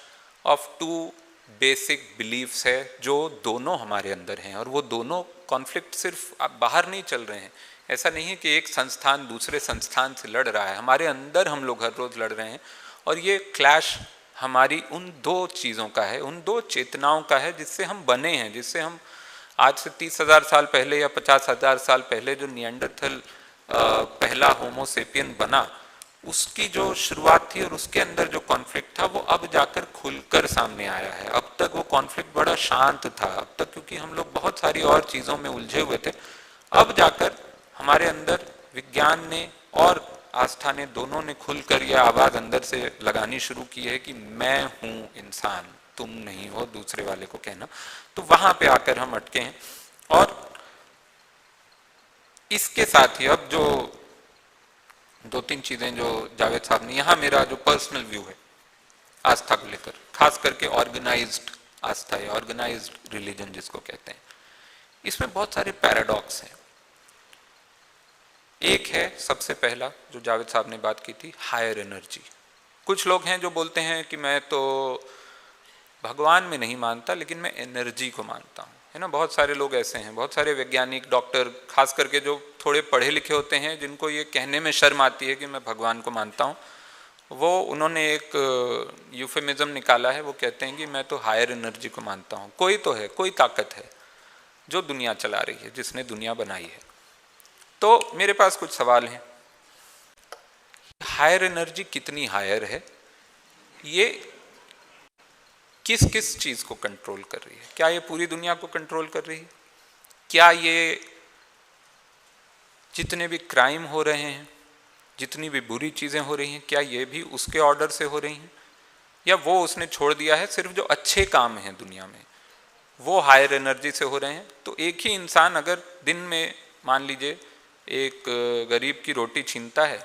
of two basic beliefs है जो दोनों हमारे अंदर हैं। और वो दोनों कॉन्फ्लिक्ट सिर्फ आप बाहर नहीं चल रहे हैं, ऐसा नहीं है कि एक संस्थान दूसरे संस्थान से लड़ रहा है, हमारे अंदर हम लोग हर रोज लड़ रहे हैं। और ये क्लैश हमारी उन दो चीज़ों का है, उन दो चेतनाओं का है जिससे हम बने हैं, जिससे हम आज से 30,000 साल पहले या 50,000 साल पहले जो निएंडरथल पहला होमोसेपियन बना, उसकी जो शुरुआत थी और उसके अंदर जो कॉन्फ्लिक्ट था वो अब जाकर खुलकर सामने आया है। अब तक वो कॉन्फ्लिक्ट बड़ा शांत था, अब तक क्योंकि हम लोग बहुत सारी और चीज़ों में उलझे हुए थे, अब जाकर हमारे अंदर विज्ञान ने और आस्था ने, दोनों ने खुलकर यह आवाज़ अंदर से लगानी शुरू की है कि मैं हूँ इंसान, तुम नहीं हो, दूसरे वाले को कहना। तो वहां पे आकर हम अटके हैं। और इसके साथ ही अब जो दो तीन चीजें जो जावेद साहब ने, यहाँ मेरा जो पर्सनल व्यू है आस्था को लेकर, खास करके ऑर्गेनाइज्ड आस्था या ऑर्गेनाइज्ड रिलीजन जिसको कहते हैं, इसमें बहुत सारे पैराडॉक्स हैं। एक है सबसे पहला जो जावेद साहब ने बात की थी, हायर एनर्जी। कुछ लोग हैं जो बोलते हैं कि मैं तो भगवान में नहीं मानता लेकिन मैं एनर्जी को मानता हूँ, है ना। बहुत सारे लोग ऐसे हैं, बहुत सारे वैज्ञानिक, डॉक्टर, खास करके जो थोड़े पढ़े लिखे होते हैं, जिनको ये कहने में शर्म आती है कि मैं भगवान को मानता हूँ, वो उन्होंने एक यूफेमिज्म निकाला है, वो कहते हैं कि मैं तो हायर एनर्जी को मानता हूँ। कोई तो है, कोई ताकत है जो दुनिया चला रही है, जिसने दुनिया बनाई है। तो मेरे पास कुछ सवाल हैं। हायर एनर्जी कितनी हायर है, ये किस किस चीज को कंट्रोल कर रही है? क्या ये पूरी दुनिया को कंट्रोल कर रही है? क्या ये जितने भी क्राइम हो रहे हैं, जितनी भी बुरी चीजें हो रही हैं, क्या ये भी उसके ऑर्डर से हो रही हैं, या वो उसने छोड़ दिया है, सिर्फ जो अच्छे काम हैं दुनिया में वो हायर एनर्जी से हो रहे हैं? तो एक ही इंसान अगर दिन में मान लीजिए एक गरीब की रोटी छीनता है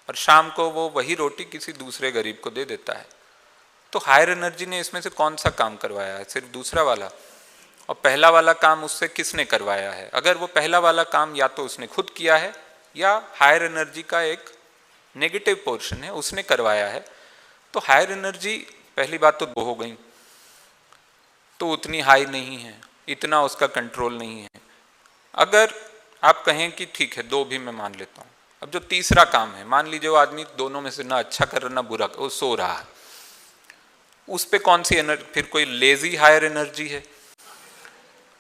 और शाम को वो वही रोटी किसी दूसरे गरीब को दे देता है, तो हायर एनर्जी ने इसमें से कौन सा काम करवाया है? सिर्फ दूसरा वाला। और पहला वाला काम उससे किसने करवाया है? अगर वो पहला वाला काम या तो उसने खुद किया है या हायर एनर्जी का एक नेगेटिव पोर्शन है उसने करवाया है, तो हायर एनर्जी पहली बात तो दो हो गई, तो उतनी हाई नहीं है, इतना उसका कंट्रोल नहीं है। अगर आप कहें कि ठीक है, दो भी मैं मान लेता हूँ, अब जो तीसरा काम है, मान लीजिए वो आदमी दोनों में से ना अच्छा कर रहा ना बुरा, वो सो रहा है, उस पे कौन सी एनर्जी? फिर कोई लेजी हायर एनर्जी है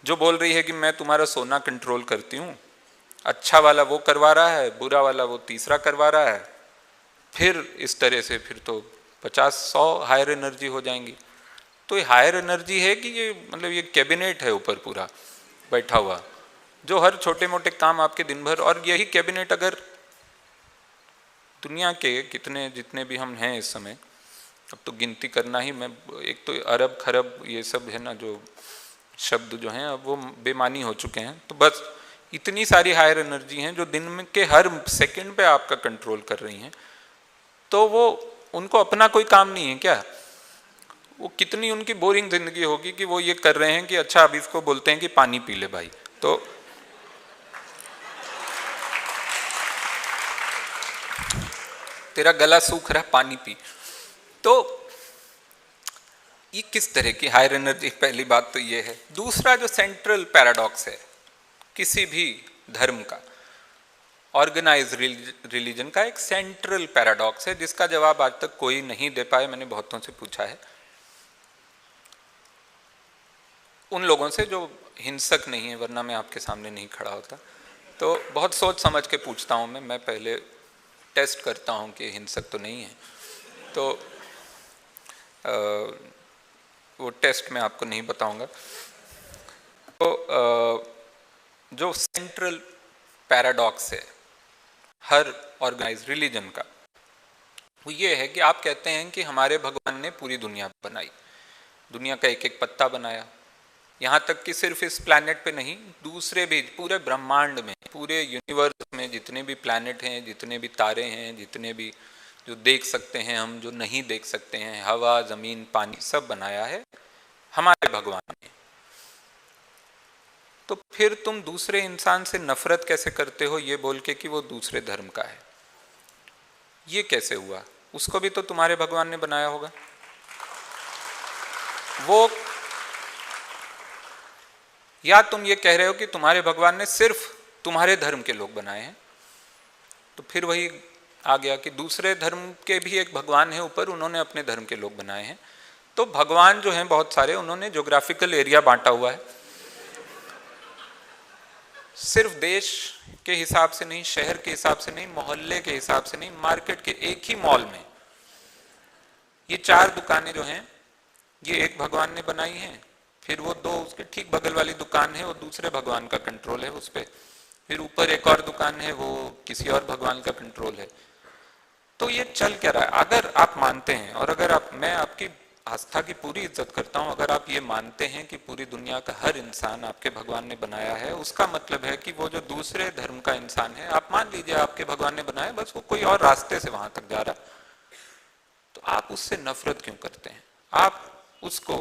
जो बोल रही है कि मैं तुम्हारा सोना कंट्रोल करती हूँ। अच्छा वाला वो करवा रहा है, बुरा वाला वो तीसरा करवा रहा है। फिर इस तरह से फिर तो 50-100 हायर एनर्जी हो जाएंगी। तो ये हायर एनर्जी है कि ये मतलब ये कैबिनेट है ऊपर पूरा बैठा हुआ, जो हर छोटे मोटे काम आपके दिन भर, और यही कैबिनेट अगर दुनिया के कितने जितने भी हम हैं इस समय, अब तो गिनती करना ही, मैं एक तो अरब खरब ये सब है ना जो शब्द जो हैं अब वो बेमानी हो चुके हैं। तो बस इतनी सारी हायर एनर्जी हैं जो दिन में के हर सेकंड पे आपका कंट्रोल कर रही हैं। तो वो उनको अपना कोई काम नहीं है क्या? वो कितनी उनकी बोरिंग जिंदगी होगी कि वो ये कर रहे हैं कि अच्छा अब इसको बोलते हैं कि पानी पी ले भाई, तो तेरा गला सूख रहा, पानी पी। तो ये किस तरह की हायर एनर्जी? पहली बात तो ये है। दूसरा जो सेंट्रल पैराडॉक्स है किसी भी धर्म का, ऑर्गेनाइज रिलीजन का एक सेंट्रल पैराडॉक्स है जिसका जवाब आज तक कोई नहीं दे पाए। मैंने बहुतों से पूछा है, उन लोगों से जो हिंसक नहीं है, वरना मैं आपके सामने नहीं खड़ा होता। तो बहुत सोच समझ के पूछता हूँ मैं पहले टेस्ट करता हूँ कि हिंसक तो नहीं है। तो वो टेस्ट मैं आपको नहीं बताऊंगा। तो जो सेंट्रल पैराडॉक्स है हर ऑर्गेनाइज्ड रिलीजन का, वो ये है कि आप कहते हैं कि हमारे भगवान ने पूरी दुनिया बनाई, दुनिया का एक एक पत्ता बनाया, यहाँ तक कि सिर्फ इस प्लैनेट पे नहीं, दूसरे भी पूरे ब्रह्मांड में, पूरे यूनिवर्स में जितने भी प्लैनेट हैं, जितने भी तारे हैं, जितने भी जो देख सकते हैं हम, जो नहीं देख सकते हैं, हवा, जमीन, पानी, सब बनाया है हमारे भगवान ने। तो फिर तुम दूसरे इंसान से नफरत कैसे करते हो ये बोल के कि वो दूसरे धर्म का है? ये कैसे हुआ? उसको भी तो तुम्हारे भगवान ने बनाया होगा। वो, या तुम ये कह रहे हो कि तुम्हारे भगवान ने सिर्फ तुम्हारे धर्म के लोग बनाए हैं? तो फिर वही आ गया कि दूसरे धर्म के भी एक भगवान है ऊपर, उन्होंने अपने धर्म के लोग बनाए हैं। तो भगवान जो हैं बहुत सारे, उन्होंने ज्योग्राफिकल एरिया बांटा हुआ है, सिर्फ देश के हिसाब से नहीं, शहर के हिसाब से नहीं, मोहल्ले के हिसाब से नहीं, मार्केट के एक ही मॉल में ये 4 दुकानें जो हैं ये एक भगवान ने बनाई हैं, फिर वो 2 उसके ठीक बगल वाली दुकान है वो दूसरे भगवान का कंट्रोल है उस पर, फिर ऊपर एक और दुकान है वो किसी और भगवान का कंट्रोल है। तो ये चल क्या रहा है? अगर आप मानते हैं, और अगर आप, मैं आपकी आस्था की पूरी इज्जत करता हूं, अगर आप ये मानते हैं कि पूरी दुनिया का हर इंसान आपके भगवान ने बनाया है, उसका मतलब है कि वो जो दूसरे धर्म का इंसान है, आप मान लीजिए आपके भगवान ने बनाया, बस वो कोई और रास्ते से वहां तक जा रहा, तो आप उससे नफरत क्यों करते हैं? आप उसको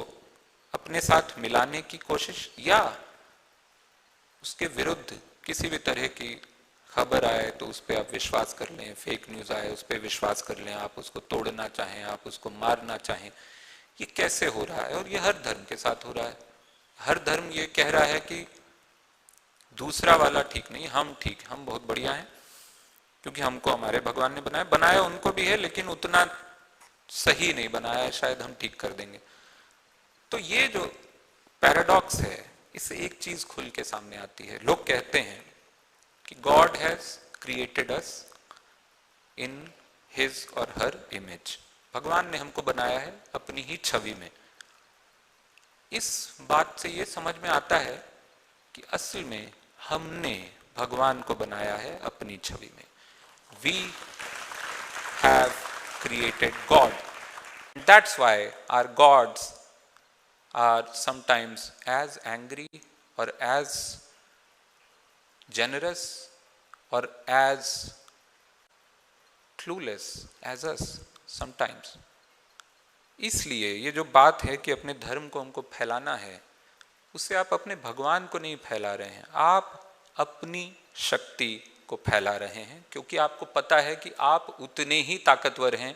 अपने साथ मिलाने की कोशिश, या उसके विरुद्ध किसी भी तरह की खबर आए तो उस पर आप विश्वास कर लें, फेक न्यूज आए उस पर विश्वास कर लें, आप उसको तोड़ना चाहें, आप उसको मारना चाहें, ये कैसे हो रहा है? और ये हर धर्म के साथ हो रहा है। हर धर्म ये कह रहा है कि दूसरा वाला ठीक नहीं, हम ठीक, हम बहुत बढ़िया हैं क्योंकि हमको हमारे भगवान ने बनाया, बनाया उनको भी है लेकिन उतना सही नहीं बनाया है, शायद हम ठीक कर देंगे। तो ये जो पैराडॉक्स है, इससे एक चीज खुल के सामने आती है। लोग कहते हैं कि God has created us in his और हर इमेज, भगवान ने हमको बनाया है अपनी ही छवि में। इस बात से ये समझ में आता है कि असल में हमने भगवान को बनाया है अपनी छवि में। We have created God, that's why our gods are sometimes as angry or as generous or as clueless as us sometimes। इसलिए ये जो बात है कि अपने धर्म को हमको फैलाना है, उससे आप अपने भगवान को नहीं फैला रहे हैं, आप अपनी शक्ति को फैला रहे हैं, क्योंकि आपको पता है कि आप उतने ही ताकतवर हैं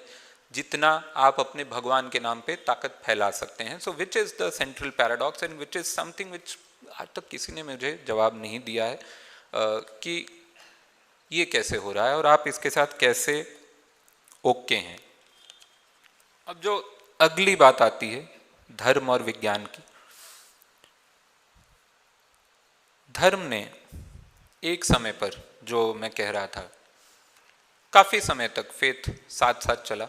जितना आप अपने भगवान के नाम पे ताकत फैला सकते हैं। So which is the central paradox and which is something which आज तक किसी ने मुझे जवाब नहीं दिया है कि ये कैसे हो रहा है और आप इसके साथ कैसे ओके हैं। अब जो अगली बात आती है धर्म और विज्ञान की। धर्म ने एक समय पर, जो मैं कह रहा था, काफ़ी समय तक फेथ साथ साथ चला।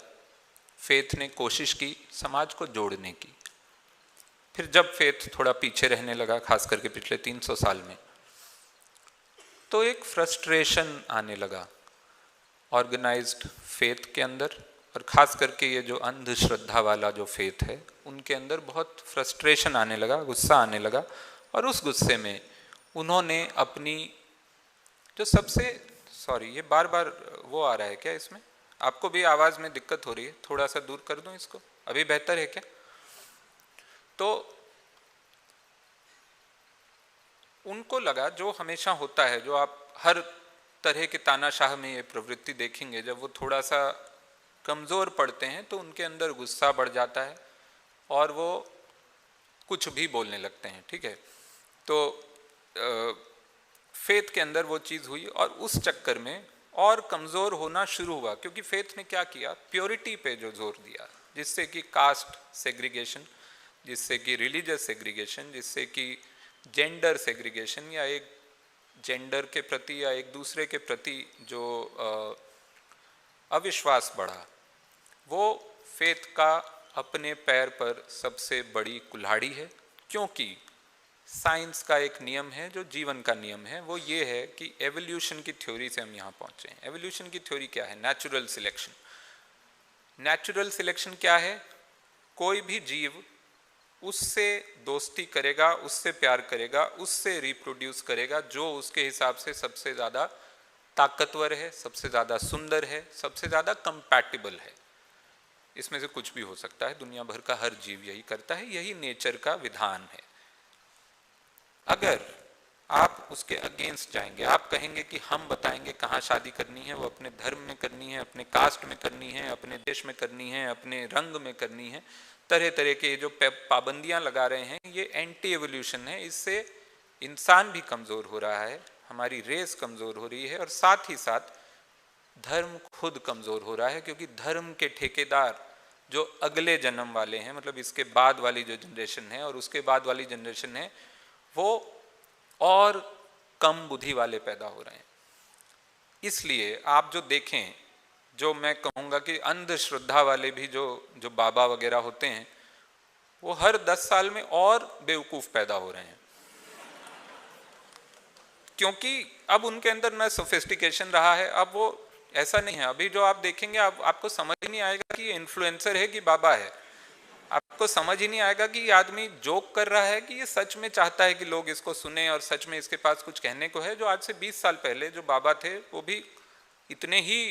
फेथ ने कोशिश की समाज को जोड़ने की, फिर जब फेथ थोड़ा पीछे रहने लगा, खास करके पिछले 300 साल में, तो एक फ्रस्ट्रेशन आने लगा ऑर्गेनाइज्ड फेथ के अंदर, और खास करके ये जो अंधश्रद्धा वाला जो फेथ है उनके अंदर बहुत फ्रस्ट्रेशन आने लगा, गुस्सा आने लगा। और उस गुस्से में उन्होंने अपनी जो सबसे, सॉरी ये बार बार वो आ रहा है क्या? इसमें आपको भी आवाज़ में दिक्कत हो रही है? थोड़ा सा दूर कर दूं इसको, अभी बेहतर है क्या? तो उनको लगा, जो हमेशा होता है, जो आप हर तरह के तानाशाह में ये प्रवृत्ति देखेंगे, जब वो थोड़ा सा कमज़ोर पड़ते हैं तो उनके अंदर गुस्सा बढ़ जाता है और वो कुछ भी बोलने लगते हैं, ठीक है? तो फेथ के अंदर वो चीज़ हुई और उस चक्कर में और कमज़ोर होना शुरू हुआ, क्योंकि फेथ ने क्या किया, प्योरिटी पे जो जोर दिया, जिससे कि कास्ट सेग्रीगेशन, जिससे कि रिलीजियस सेग्रीगेशन, जिससे कि जेंडर सेग्रीगेशन या एक जेंडर के प्रति या एक दूसरे के प्रति जो अविश्वास बढ़ा, वो फेथ का अपने पैर पर सबसे बड़ी कुल्हाड़ी है। क्योंकि साइंस का एक नियम है जो जीवन का नियम है, वो ये है कि एवोल्यूशन की थ्योरी से हम यहाँ पहुँचे हैं। एवोल्यूशन की थ्योरी क्या है? Natural selection. नेचुरल सिलेक्शन क्या है? कोई भी जीव उससे दोस्ती करेगा, उससे प्यार करेगा, उससे रिप्रोड्यूस करेगा जो उसके हिसाब से सबसे ज़्यादा ताकतवर है, सबसे ज़्यादा सुंदर है, सबसे ज़्यादा कंपैटिबल है। इसमें से कुछ भी हो सकता है, दुनिया भर का हर जीव यही करता है, यही नेचर का विधान है। अगर आप उसके अगेंस्ट जाएंगे, आप कहेंगे कि हम बताएंगे कहाँ शादी करनी है, वो अपने धर्म में करनी है, अपने कास्ट में करनी है, अपने देश में करनी है, अपने रंग में करनी है, तरह तरह के जो पाबंदियां लगा रहे हैं, ये एंटी एवोल्यूशन है। इससे इंसान भी कमज़ोर हो रहा है, हमारी रेस कमज़ोर हो रही है, और साथ ही साथ धर्म खुद कमज़ोर हो रहा है। क्योंकि धर्म के ठेकेदार जो अगले जन्म वाले हैं, मतलब इसके बाद वाली जो जनरेशन है और उसके बाद वाली जनरेशन है, वो और कम बुद्धि वाले पैदा हो रहे हैं। इसलिए आप जो देखें, जो मैं कहूँगा कि अंधश्रद्धा वाले भी जो बाबा वगैरह होते हैं, वो हर 10 साल में और बेवकूफ़ पैदा हो रहे हैं। क्योंकि अब उनके अंदर न सोफिस्टिकेशन रहा है, अब वो ऐसा नहीं है। अभी जो आप देखेंगे, आपको समझ ही नहीं आएगा कि ये इन्फ्लुएंसर है कि बाबा है। आपको समझ ही नहीं आएगा कि ये आदमी जोक कर रहा है कि ये सच में चाहता है कि लोग इसको सुने और सच में इसके पास कुछ कहने को है। जो आज से 20 साल पहले जो बाबा थे, वो भी इतने ही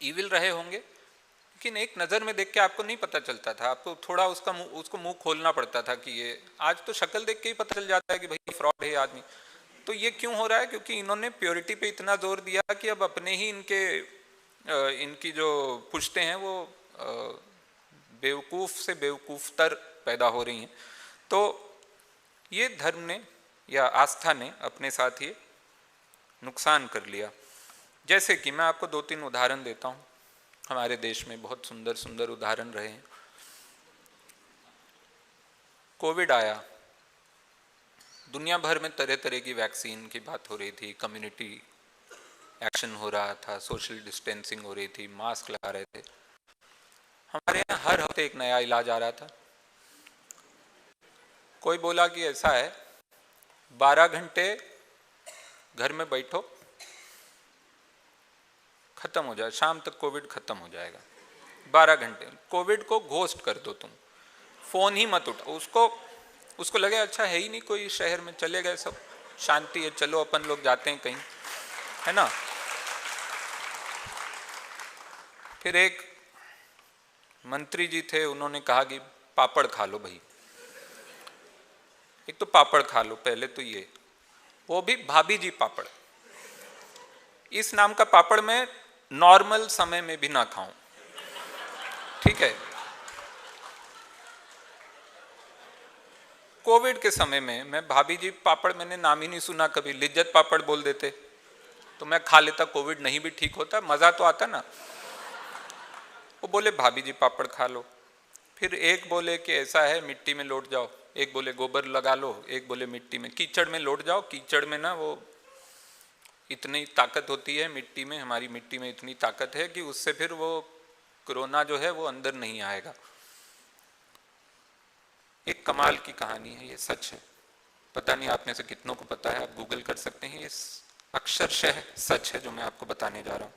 ईविल रहे होंगे, लेकिन एक नज़र में देख के आपको नहीं पता चलता था। आपको थोड़ा उसको मुंह खोलना पड़ता था कि ये, आज तो शक्ल देख के ही पता चल जाता है कि भाई फ्रॉड है आदमी। तो ये क्यों हो रहा है? क्योंकि इन्होंने प्योरिटी पे इतना जोर दिया कि अब अपने ही इनकी जो पुश्तें हैं वो बेवकूफ़ से बेवकूफ़तर पैदा हो रही हैं। तो ये धर्म ने या आस्था ने अपने साथ ये नुकसान कर लिया। जैसे कि मैं आपको 2-3 उदाहरण देता हूँ। हमारे देश में बहुत सुंदर सुंदर उदाहरण रहे हैं। कोविड आया, दुनिया भर में तरह तरह की वैक्सीन की बात हो रही थी, कम्युनिटी एक्शन हो रहा था, सोशल डिस्टेंसिंग हो रही थी, मास्क लगा रहे थे। हमारे यहाँ हर हफ्ते एक नया इलाज आ रहा था। कोई बोला कि ऐसा है, 12 घंटे घर में बैठो, खत्म हो जाए, शाम तक कोविड खत्म हो जाएगा। 12 घंटे कोविड को घोस्ट कर दो, तुम फोन ही मत उठाओ। उसको लगे अच्छा है ही नहीं कोई शहर में, चले गए सब, शांति है, चलो अपन लोग जाते हैं कहीं, है ना। फिर एक मंत्री जी थे, उन्होंने कहा कि पापड़ खा लो भाई। एक तो पापड़ खा लो पहले तो, ये वो भी भाभी जी पापड़। इस नाम का पापड़ मैं नॉर्मल समय में भी ना खाऊं, ठीक है। कोविड के समय में मैं भाभी जी पापड़, मैंने नाम ही नहीं सुना कभी। लिज्जत पापड़ बोल देते तो मैं खा लेता, कोविड नहीं भी ठीक होता, मज़ा तो आता ना। वो बोले भाभी जी पापड़ खा लो। फिर एक बोले कि ऐसा है मिट्टी में लौट जाओ, एक बोले गोबर लगा लो, एक बोले मिट्टी में, कीचड़ में लौट जाओ। कीचड़ में ना वो इतनी ताकत होती है मिट्टी में, हमारी मिट्टी में इतनी ताकत है कि उससे फिर वो कोरोना जो है वो अंदर नहीं आएगा। एक कमाल की कहानी है, ये सच है। पता नहीं आप में से कितनों को पता है, आप गूगल कर सकते हैं। ये अक्षरशः सच है जो मैं आपको बताने जा रहा हूँ।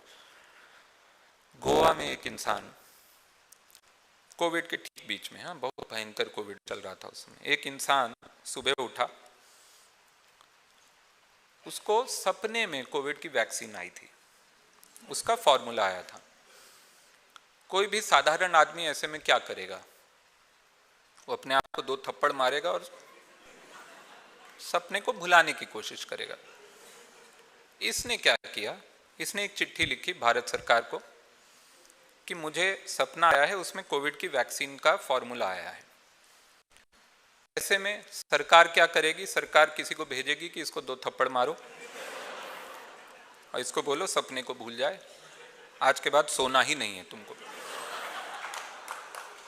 गोवा में एक इंसान, कोविड के ठीक बीच में, हाँ बहुत भयंकर कोविड चल रहा था उस समय, एक इंसान सुबह उठा, उसको सपने में कोविड की वैक्सीन आई थी, उसका फॉर्मूला आया था। कोई भी साधारण आदमी ऐसे में क्या करेगा? वो अपने आप को 2 थप्पड़ मारेगा और सपने को भुलाने की कोशिश करेगा। इसने क्या किया? इसने एक चिट्ठी लिखी भारत सरकार को कि मुझे सपना आया है, उसमें कोविड की वैक्सीन का फॉर्मूला आया है। ऐसे में सरकार क्या करेगी? सरकार किसी को भेजेगी कि इसको 2 थप्पड़ मारो और इसको बोलो सपने को भूल जाए, आज के बाद सोना ही नहीं है तुमको।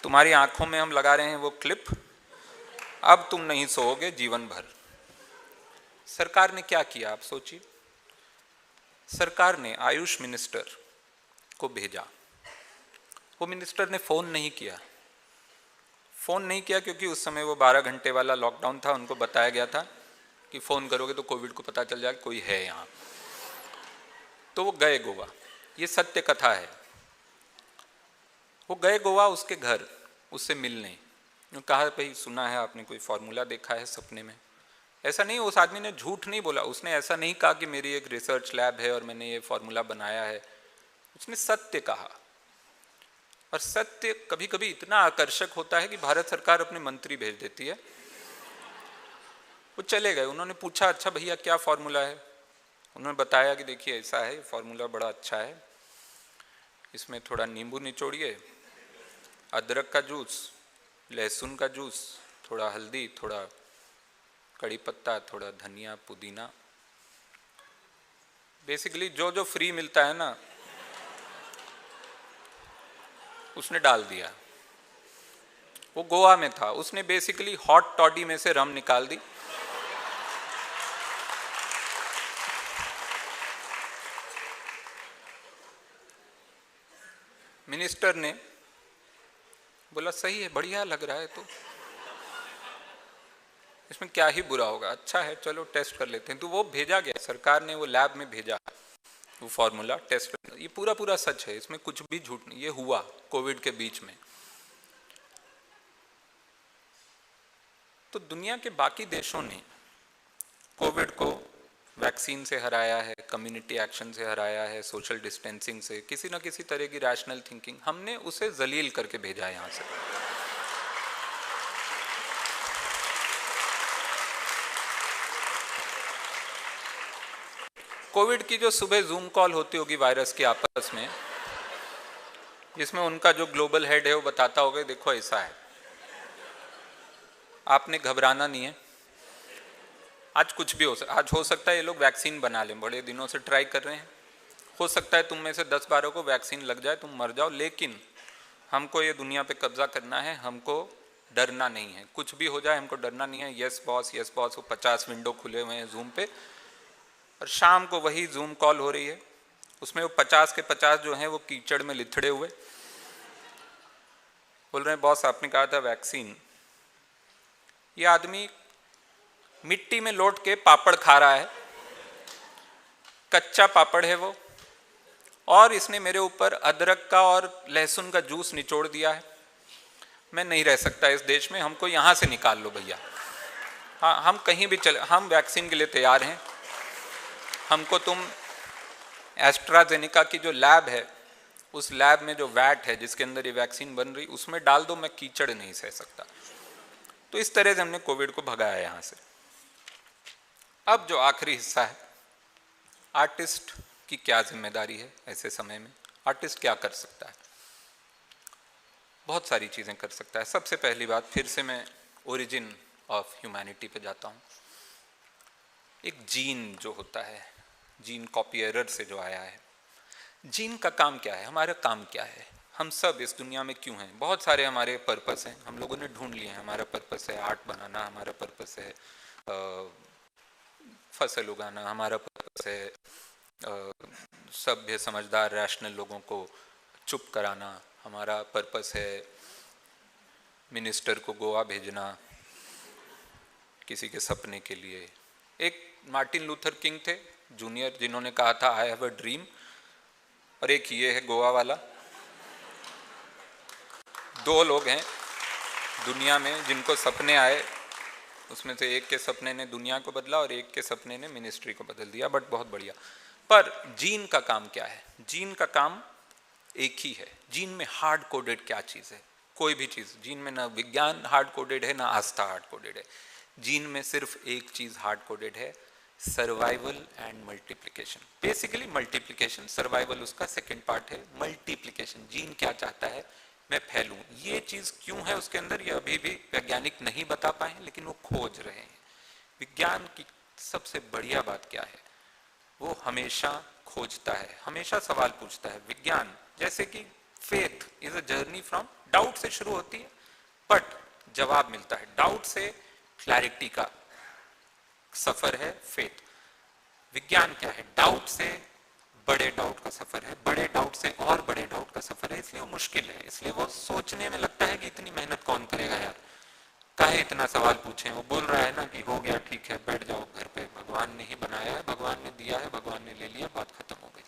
तुम्हारी आंखों में हम लगा रहे हैं वो क्लिप, अब तुम नहीं सोओगे जीवन भर। सरकार ने क्या किया आप सोचिए। सरकार ने आयुष मिनिस्टर को भेजा। वो मिनिस्टर ने फोन नहीं किया। फोन नहीं किया क्योंकि उस समय वो 12 घंटे वाला लॉकडाउन था। उनको बताया गया था कि फोन करोगे तो कोविड को पता चल जाएगा कोई है यहाँ। तो वो गए गोवा। ये सत्य कथा है। वो गए गोवा उसके घर, उससे मिलने। कहा भाई सुना है आपने कोई फॉर्मूला देखा है सपने में। ऐसा नहीं, उस आदमी ने झूठ नहीं बोला। उसने ऐसा नहीं कहा कि मेरी एक रिसर्च लैब है और मैंने ये फॉर्मूला बनाया है। उसने सत्य कहा। और सत्य कभी कभी इतना आकर्षक होता है कि भारत सरकार अपने मंत्री भेज देती है। वो चले गए। उन्होंने पूछा अच्छा भैया क्या फॉर्मूला है। उन्होंने बताया कि देखिए ऐसा है, फॉर्मूला बड़ा अच्छा है। इसमें थोड़ा नींबू निचोड़िए, अदरक का जूस, लहसुन का जूस, थोड़ा हल्दी, थोड़ा कड़ी पत्ता, थोड़ा धनिया, पुदीना, बेसिकली जो जो फ्री मिलता है ना उसने डाल दिया। वो गोवा में था। उसने बेसिकली हॉट टॉडी में से रम निकाल दी। मिनिस्टर ने बोला सही है, बढ़िया लग रहा है, तो इसमें क्या ही बुरा होगा, अच्छा है, चलो टेस्ट कर लेते हैं। तो वो भेजा गया, सरकार ने वो लैब में भेजा वो फॉर्मूला टेस्ट करना। ये पूरा पूरा सच है, इसमें कुछ भी झूठ नहीं। ये हुआ कोविड के बीच में। तो दुनिया के बाकी देशों ने कोविड को वैक्सीन से हराया है, कम्युनिटी एक्शन से हराया है, सोशल डिस्टेंसिंग से, किसी ना किसी तरह की रैशनल थिंकिंग। हमने उसे जलील करके भेजा है यहाँ से। कोविड की जो सुबह जूम कॉल होती होगी वायरस की आपस में, जिसमें उनका जो ग्लोबल हेड है वो बताता होगा देखो ऐसा है, आपने घबराना नहीं है, आज कुछ भी हो सकता। आज हो सकता है ये लोग वैक्सीन बना लें, बड़े दिनों से ट्राई कर रहे हैं। हो सकता है तुम में से 10-12 को वैक्सीन लग जाए, तुम मर जाओ, लेकिन हमको ये दुनिया पे कब्जा करना है, हमको डरना नहीं है। कुछ भी हो जाए हमको डरना नहीं है। Yes boss, yes boss. वो 50 विंडो खुले हुए हैं जूम पे, और शाम को वही जूम कॉल हो रही है। उसमें वो 50 के 50 जो हैं वो कीचड़ में लिथड़े हुए बोल रहे हैं बॉस आपने कहा था वैक्सीन। ये आदमी मिट्टी में लौट के पापड़ खा रहा है, कच्चा पापड़ है वो, और इसने मेरे ऊपर अदरक का और लहसुन का जूस निचोड़ दिया है। मैं नहीं रह सकता इस देश में, हमको यहाँ से निकाल लो भैया। हाँ, हम कहीं भी चले, हम वैक्सीन के लिए तैयार हैं। हमको तुम एस्ट्राजेनेका की जो लैब है, उस लैब में जो वैट है जिसके अंदर ये वैक्सीन बन रही, उसमें डाल दो, मैं कीचड़ नहीं सह सकता। तो इस तरह से हमने कोविड को भगाया यहाँ से। अब जो आखिरी हिस्सा है, आर्टिस्ट की क्या जिम्मेदारी है ऐसे समय में। आर्टिस्ट क्या कर सकता है? बहुत सारी चीज़ें कर सकता है। सबसे पहली बात, फिर से मैं ओरिजिन ऑफ ह्यूमैनिटी पे जाता हूँ। एक जीन जो होता है, जीन कॉपी एरर से जो आया है। जीन का काम क्या है, हमारा काम क्या है, हम सब इस दुनिया में क्यों हैं? बहुत सारे हमारे पर्पस हैं, हम लोगों ने ढूंढ लिए हैं। हमारा पर्पस है आर्ट बनाना, हमारा पर्पस है फसल उगाना, हमारा पर्पस है सभ्य समझदार रैशनल लोगों को चुप कराना, हमारा पर्पस है मिनिस्टर को गोवा भेजना किसी के सपने के लिए। एक मार्टिन लूथर किंग थे जूनियर, जिन्होंने कहा था आई हैव अ ड्रीम, और एक ये है गोवा वाला। दो लोग हैं दुनिया में जिनको सपने आए, उसमें से एक के सपने ने दुनिया को बदला और एक के सपने ने मिनिस्ट्री को बदल दिया, बट बहुत बढ़िया। पर जीन का काम क्या है? जीन का काम एक ही है। जीन में हार्ड कोडेड क्या चीज़ है? कोई भी चीज़। जीन में ना विज्ञान हार्ड कोडेड है, ना आस्था हार्ड कोडेड है। जीन में सिर्फ एक चीज़ हार्ड कोडेड है, survival and multiplication. Basically multiplication, survival उसका सेकेंड पार्ट है। मल्टीप्लिकेशन, जीन क्या चाहता है? मैं फैलूं। ये चीज़ क्यों है उसके अंदर, ये अभी भी वैज्ञानिक नहीं बता पाए, लेकिन वो खोज रहे हैं। विज्ञान की सबसे बढ़िया बात क्या है? वो हमेशा खोजता है, हमेशा सवाल पूछता है। विज्ञान जैसे कि faith is a journey from, doubt से शुरू होती है बट जवाब मिलता है। डाउट से क्लैरिटी का सफर है फेथ। विज्ञान क्या है? डाउट से बड़े डाउट का सफर है, बड़े डाउट से और बड़े डाउट का सफर है, इसलिए वो मुश्किल है, इसलिए वो सोचने में लगता है कि इतनी मेहनत कौन करेगा यार, काहे इतना सवाल पूछे। वो बोल रहा है ना कि हो गया, ठीक है, बैठ जाओ घर पे, भगवान ने ही बनाया है, भगवान ने दिया है, भगवान ने ले लिया, बात खत्म हो गई।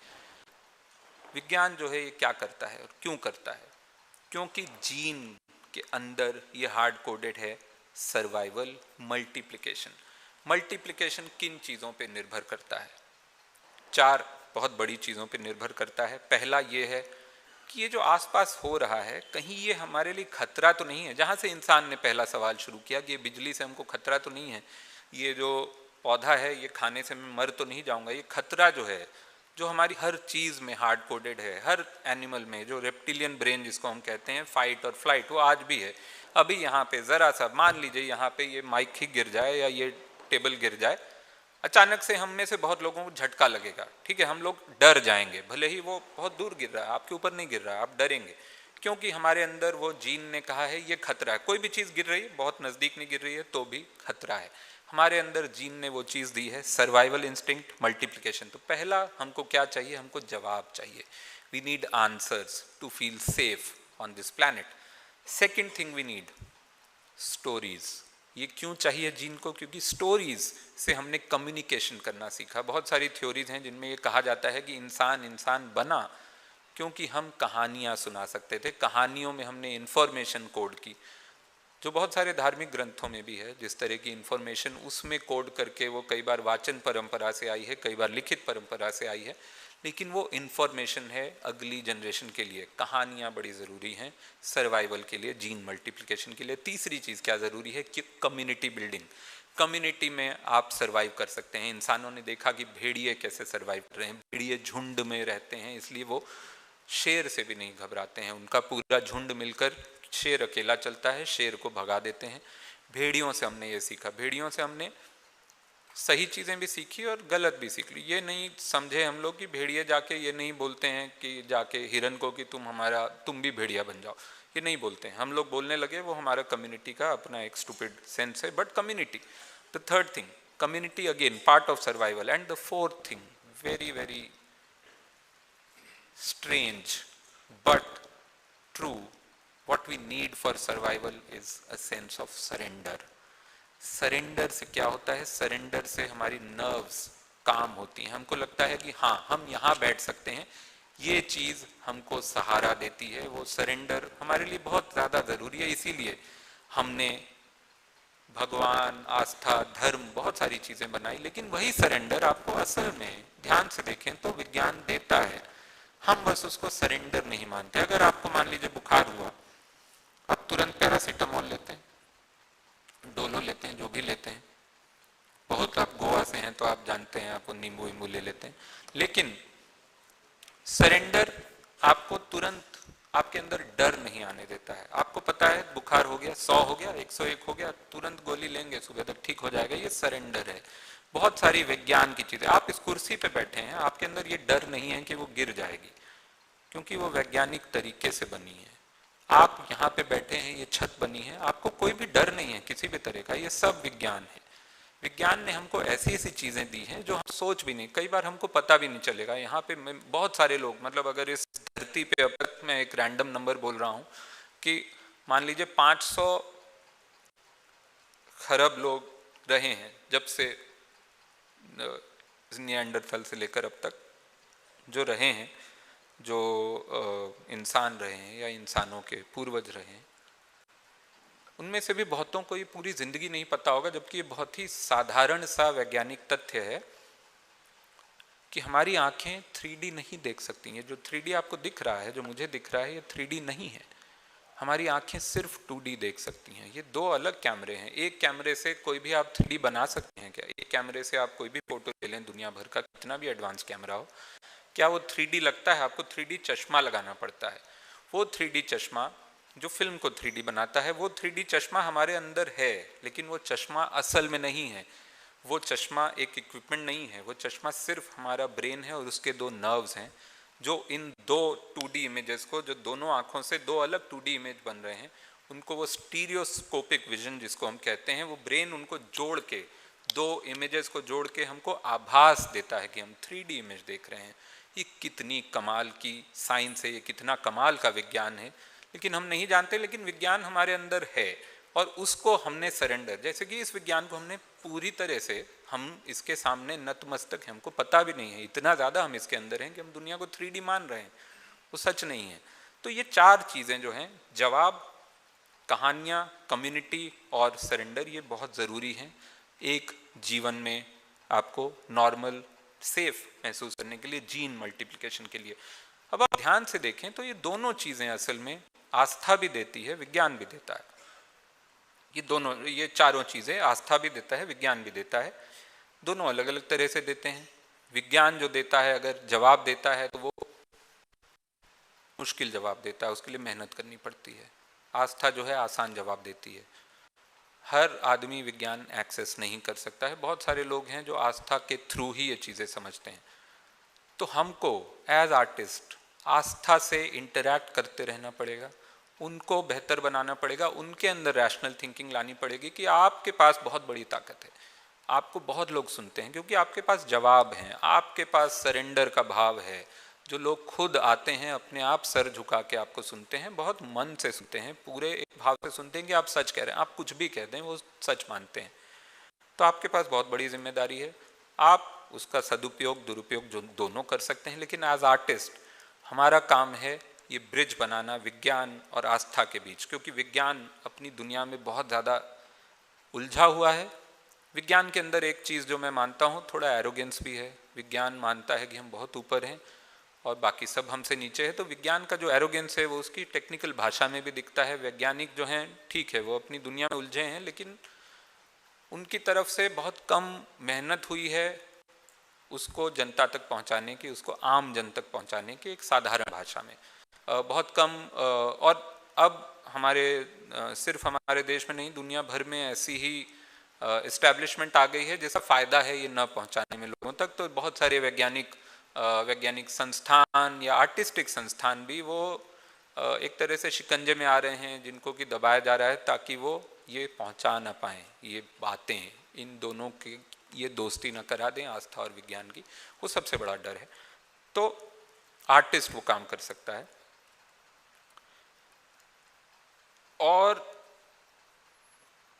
विज्ञान जो है ये क्या करता है और क्यों करता है? क्योंकि जीन के अंदर ये हार्ड कोडेड है सर्वाइवल, मल्टीप्लिकेशन। मल्टीप्लिकेशन किन चीज़ों पे निर्भर करता है? चार बहुत बड़ी चीज़ों पे निर्भर करता है। पहला ये है कि ये जो आसपास हो रहा है कहीं ये हमारे लिए खतरा तो नहीं है। जहाँ से इंसान ने पहला सवाल शुरू किया कि ये बिजली से हमको खतरा तो नहीं है, ये जो पौधा है ये खाने से मैं मर तो नहीं जाऊंगा। ये खतरा जो है, जो हमारी हर चीज़ में हार्ड कोडेड है, हर एनिमल में, जो रेप्टिलियन ब्रेन जिसको हम कहते हैं, फाइट और फ्लाइट, वो आज भी है। अभी यहाँ पे ज़रा सा मान लीजिए यहाँ पे ये माइक ही गिर जाए या ये टेबल गिर जाए, अचानक से हम में से बहुत लोगों को झटका लगेगा, ठीक है, हम लोग डर जाएंगे, भले ही वो बहुत दूर गिर रहा है, आपके ऊपर नहीं गिर रहा है, आप डरेंगे, क्योंकि हमारे अंदर वो जीन ने कहा है ये खतरा है। कोई भी चीज़ गिर रही है, बहुत नज़दीक नहीं गिर रही है तो भी खतरा है। हमारे अंदर जीन ने वो चीज़ दी है, सर्वाइवल इंस्टिंक्ट, मल्टीप्लिकेशन। तो पहला हमको क्या चाहिए? हमको जवाब चाहिए। We need answers to feel safe on this planet. Second thing we need stories. ये क्यों चाहिए जीन को? क्योंकि स्टोरीज से हमने कम्युनिकेशन करना सीखा। बहुत सारी थ्योरीज हैं जिनमें ये कहा जाता है कि इंसान इंसान बना क्योंकि हम कहानियाँ सुना सकते थे, कहानियों में हमने इन्फॉर्मेशन कोड की, जो बहुत सारे धार्मिक ग्रंथों में भी है। जिस तरह की इन्फॉर्मेशन उसमें कोड करके वो कई बार वाचन परंपरा से आई है, कई बार लिखित परंपरा से आई है, लेकिन वो इन्फॉर्मेशन है अगली जनरेशन के लिए। कहानियाँ बड़ी ज़रूरी हैं सर्वाइवल के लिए, जीन मल्टीप्लिकेशन के लिए। तीसरी चीज़ क्या ज़रूरी है कि कम्युनिटी बिल्डिंग। कम्युनिटी में आप सर्वाइव कर सकते हैं। इंसानों ने देखा कि भेड़िए कैसे सर्वाइव कर रहे हैं, भेड़िए झुंड में रहते हैं, इसलिए वो शेर से भी नहीं घबराते हैं। उनका पूरा झुंड मिलकर, शेर अकेला चलता है, शेर को भगा देते हैं। भेड़ियों से हमने ये सीखा, भेड़ियों से हमने सही चीज़ें भी सीखी और गलत भी सीख ली। ये नहीं समझे हम लोग कि भेड़िए जाके ये नहीं बोलते हैं कि जाके हिरन को कि तुम भी भेड़िया बन जाओ, ये नहीं बोलते हैं। हम लोग बोलने लगे, वो हमारा कम्युनिटी का अपना एक स्टूपिड सेंस है, but community. The third thing, community again part of survival. And the fourth thing, very very strange but true, what we need for survival is a sense of surrender. Surrender से क्या होता है? Surrender से हमारी nerves काम होती हैं। हमको लगता है कि हाँ, हम यहाँ बैठ सकते हैं, ये चीज़ हमको सहारा देती है। वो सरेंडर हमारे लिए बहुत ज़्यादा ज़रूरी है। इसीलिए हमने भगवान, आस्था, धर्म, बहुत सारी चीज़ें बनाई, लेकिन वही सरेंडर आपको असल में ध्यान से देखें तो विज्ञान देता है। हम बस उसको सरेंडर नहीं मानते। अगर आपको मान लीजिए बुखार हुआ, आप तुरंत पैरासीटामोल लेते हैं, डोलो लेते हैं, जो भी लेते हैं। बहुत आप गोवा से हैं तो आप जानते हैं, आपको नींबू वींबू ले लेते हैं। लेकिन सरेंडर आपको तुरंत आपके अंदर डर नहीं आने देता है। आपको पता है बुखार हो गया, 100 हो गया, 101 हो गया, तुरंत गोली लेंगे, सुबह तक ठीक हो जाएगा, ये सरेंडर है। बहुत सारी विज्ञान की चीज़ें, आप इस कुर्सी पे बैठे हैं, आपके अंदर ये डर नहीं है कि वो गिर जाएगी, क्योंकि वो वैज्ञानिक तरीके से बनी है। आप यहाँ पे बैठे हैं, ये छत बनी है, आपको कोई भी डर नहीं है किसी भी तरह का, ये सब विज्ञान है। विज्ञान ने हमको ऐसी ऐसी चीज़ें दी हैं जो हम सोच भी नहीं, कई बार हमको पता भी नहीं चलेगा। यहाँ पे बहुत सारे लोग, मतलब अगर इस धरती पे, अब तक मैं एक रैंडम नंबर बोल रहा हूँ कि मान लीजिए 500 खरब लोग रहे हैं जब से निएंडरथल से लेकर अब तक जो रहे हैं, जो इंसान रहे हैं या इंसानों के पूर्वज रहे हैं, उनमें से भी बहुतों को ये पूरी जिंदगी नहीं पता होगा, जबकि ये बहुत ही साधारण सा वैज्ञानिक तथ्य है कि हमारी आंखें 3D नहीं देख सकती। ये जो 3D आपको दिख रहा है, जो मुझे दिख रहा है, ये 3D नहीं है। हमारी आंखें सिर्फ 2D देख सकती हैं। ये दो अलग कैमरे हैं। एक कैमरे से कोई भी आप 3D बना सकते हैं क्या? एक कैमरे से आप कोई भी फोटो ले लें, दुनिया भर का कितना भी एडवांस कैमरा हो, क्या वो 3D लगता है? आपको 3D चश्मा लगाना पड़ता है। वो 3D चश्मा जो फिल्म को 3D बनाता है, वो 3D चश्मा हमारे अंदर है, लेकिन वो चश्मा असल में नहीं है। वो चश्मा एक इक्विपमेंट नहीं है, वो चश्मा सिर्फ हमारा ब्रेन है और उसके दो नर्व्स हैं, जो इन दो 2D इमेजेस को, जो दोनों आँखों से दो अलग 2D इमेज बन रहे हैं, उनको वो स्टीरियोस्कोपिक विजन जिसको हम कहते हैं, वो ब्रेन उनको जोड़ के, दो इमेजेस को जोड़ के हमको आभास देता है कि हम 3D इमेज देख रहे हैं। ये कितनी कमाल की साइंस है, ये कितना कमाल का विज्ञान है, लेकिन हम नहीं जानते। लेकिन विज्ञान हमारे अंदर है और उसको हमने सरेंडर, जैसे कि इस विज्ञान को हमने पूरी तरह से, हम इसके सामने नतमस्तक हैं, हमको पता भी नहीं है, इतना ज़्यादा हम इसके अंदर हैं कि हम दुनिया को 3D मान रहे हैं, वो सच नहीं है। तो ये चार चीज़ें जो हैं, जवाब, कहानियाँ, कम्युनिटी और सरेंडर, ये बहुत ज़रूरी हैं एक जीवन में आपको नॉर्मल सेफ महसूस करने के लिए, जीन मल्टीप्लिकेशन के लिए। अब आप ध्यान से देखें तो ये दोनों चीज़ें असल में आस्था भी देती है, विज्ञान भी देता है। ये दोनों, ये चारों चीज़ें आस्था भी देता है, विज्ञान भी देता है, दोनों अलग अलग तरह से देते हैं। विज्ञान जो देता है, अगर जवाब देता है तो वो मुश्किल जवाब देता है, उसके लिए मेहनत करनी पड़ती है। आस्था जो है आसान जवाब देती है। हर आदमी विज्ञान एक्सेस नहीं कर सकता है, बहुत सारे लोग हैं जो आस्था के थ्रू ही ये चीज़ें समझते हैं। तो हमको एज आर्टिस्ट आस्था से इंटरैक्ट करते रहना पड़ेगा, उनको बेहतर बनाना पड़ेगा, उनके अंदर रैशनल थिंकिंग लानी पड़ेगी कि आपके पास बहुत बड़ी ताकत है, आपको बहुत लोग सुनते हैं क्योंकि आपके पास जवाब हैं, आपके पास सरेंडर का भाव है। जो लोग खुद आते हैं, अपने आप सर झुका के आपको सुनते हैं, बहुत मन से सुनते हैं, पूरे एक भाव से सुनते हैं कि आप सच कह रहे हैं, आप कुछ भी कह दें वो सच मानते हैं। तो आपके पास बहुत बड़ी जिम्मेदारी है, आप उसका सदुपयोग दुरुपयोग जो दोनों कर सकते हैं। लेकिन एज आर्टिस्ट हमारा काम है ये ब्रिज बनाना विज्ञान और आस्था के बीच, क्योंकि विज्ञान अपनी दुनिया में बहुत ज़्यादा उलझा हुआ है। विज्ञान के अंदर एक चीज़ जो मैं मानता हूँ, थोड़ा एरोगेंस भी है। विज्ञान मानता है कि हम बहुत ऊपर हैं और बाकी सब हमसे नीचे है। तो विज्ञान का जो एरोगेंस है वो उसकी टेक्निकल भाषा में भी दिखता है। वैज्ञानिक जो हैं, ठीक है, वो अपनी दुनिया में उलझे हैं, लेकिन उनकी तरफ से बहुत कम मेहनत हुई है उसको जनता तक पहुंचाने की, उसको आम जन तक पहुंचाने की, एक साधारण भाषा में बहुत कम। और अब हमारे सिर्फ हमारे देश में नहीं, दुनिया भर में ऐसी ही इस्टेब्लिशमेंट आ गई है जिसका फ़ायदा है ये न पहुंचाने में लोगों तक। तो बहुत सारे वैज्ञानिक संस्थान या आर्टिस्टिक संस्थान भी वो एक तरह से शिकंजे में आ रहे हैं, जिनको कि दबाया जा रहा है ताकि वो ये पहुंचा ना पाएँ ये बातें, इन दोनों की ये दोस्ती ना करा दें, आस्था और विज्ञान की। वो सबसे बड़ा डर है। तो आर्टिस्ट वो काम कर सकता है। और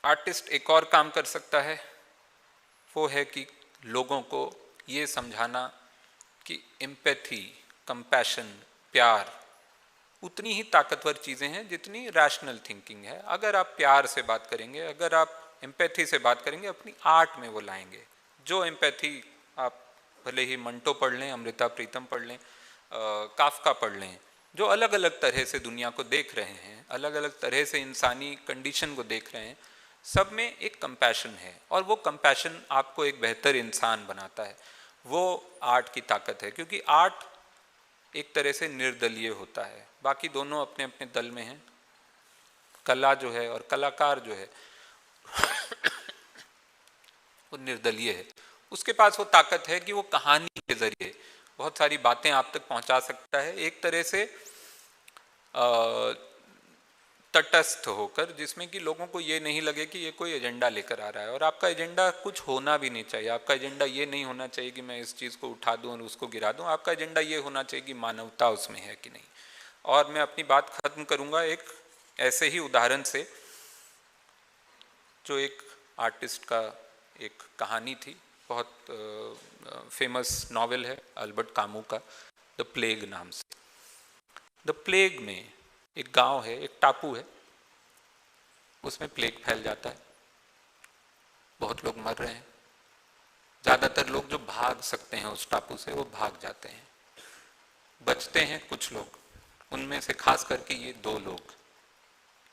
आर्टिस्ट एक और काम कर सकता है, वो है कि लोगों को ये समझाना कि एम्पैथी, कंपैशन, प्यार उतनी ही ताकतवर चीज़ें हैं जितनी रैशनल थिंकिंग है। अगर आप प्यार से बात करेंगे, अगर आप एम्पैथी से बात करेंगे, अपनी आर्ट में वो लाएंगे। जो एम्पैथी आप भले ही मंटो पढ़ लें, अमृता प्रीतम पढ़ लें, काफका पढ़ लें, जो अलग अलग तरह से दुनिया को देख रहे हैं, अलग अलग तरह से इंसानी कंडीशन को देख रहे हैं, सब में एक कंपैशन है और वो कंपैशन आपको एक बेहतर इंसान बनाता है। वो आर्ट की ताकत है, क्योंकि आर्ट एक तरह से निर्दलीय होता है, बाकी दोनों अपने अपने दल में हैं। कला जो है और कलाकार जो है वो निर्दलीय है। उसके पास वो ताकत है कि वो कहानी के जरिए बहुत सारी बातें आप तक पहुंचा सकता है, एक तरह से तटस्थ होकर, जिसमें कि लोगों को ये नहीं लगे कि ये कोई एजेंडा लेकर आ रहा है। और आपका एजेंडा कुछ होना भी नहीं चाहिए। आपका एजेंडा ये नहीं होना चाहिए कि मैं इस चीज़ को उठा दूं और उसको गिरा दूं। आपका एजेंडा ये होना चाहिए कि मानवता उसमें है कि नहीं। और मैं अपनी बात खत्म करूंगा एक ऐसे ही उदाहरण से, जो एक आर्टिस्ट का एक कहानी थी, बहुत फेमस नॉवेल है अल्बर्ट कामू का, द प्लेग नाम से। द प्लेग में एक गांव है, एक टापू है, उसमें प्लेग फैल जाता है, बहुत लोग मर रहे हैं। ज़्यादातर लोग जो भाग सकते हैं उस टापू से वो भाग जाते हैं, बचते हैं कुछ लोग। उनमें से खास करके ये दो लोग,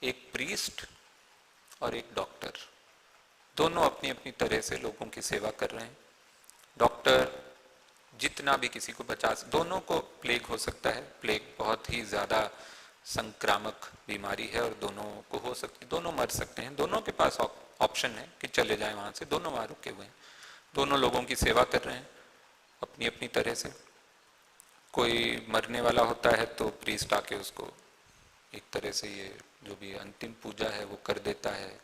एक प्रीस्ट और एक डॉक्टर, दोनों अपनी अपनी तरह से लोगों की सेवा कर रहे हैं। डॉक्टर जितना भी किसी को बचा, दोनों को प्लेग हो सकता है। प्लेग बहुत ही ज़्यादा संक्रामक बीमारी है और दोनों को हो सकती, दोनों मर सकते हैं। दोनों के पास ऑप्शन है कि चले जाएं वहाँ से, दोनों वहाँ रुके हुए हैं, दोनों लोगों की सेवा कर रहे हैं अपनी अपनी तरह से। कोई मरने वाला होता है तो प्रीस्ट आके उसको एक तरह से ये जो भी अंतिम पूजा है वो कर देता है,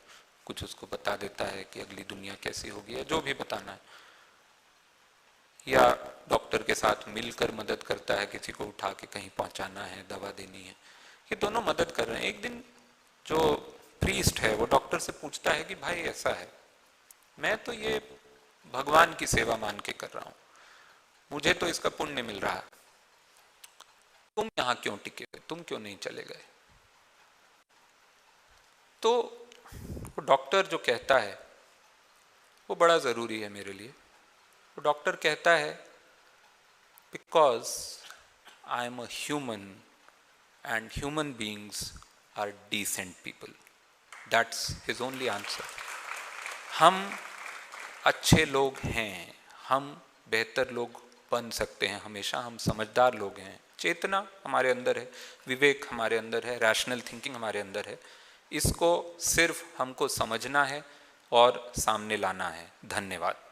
कुछ उसको बता देता है कि अगली दुनिया कैसी होगी या जो भी बताना है, या डॉक्टर के साथ मिलकर मदद करता है, किसी को उठा के कहीं पहुंचाना है, दवा देनी है, ये दोनों मदद कर रहे हैं। एक दिन जो प्रीस्ट है वो डॉक्टर से पूछता है कि भाई ऐसा है, मैं तो ये भगवान की सेवा मान के कर रहा हूं, मुझे तो इसका पुण्य मिल रहा है, तुम यहां क्यों टिके हुए, तुम क्यों नहीं चले गए? तो वो डॉक्टर जो कहता है वो बड़ा जरूरी है मेरे लिए। वो डॉक्टर कहता है because I am a human and human beings are decent people, that's his only answer. हम अच्छे लोग हैं, हम बेहतर लोग बन सकते हैं हमेशा, हम समझदार लोग हैं, चेतना हमारे अंदर है, विवेक हमारे अंदर है, रैशनल थिंकिंग हमारे अंदर है, इसको सिर्फ हमको समझना है और सामने लाना है। धन्यवाद।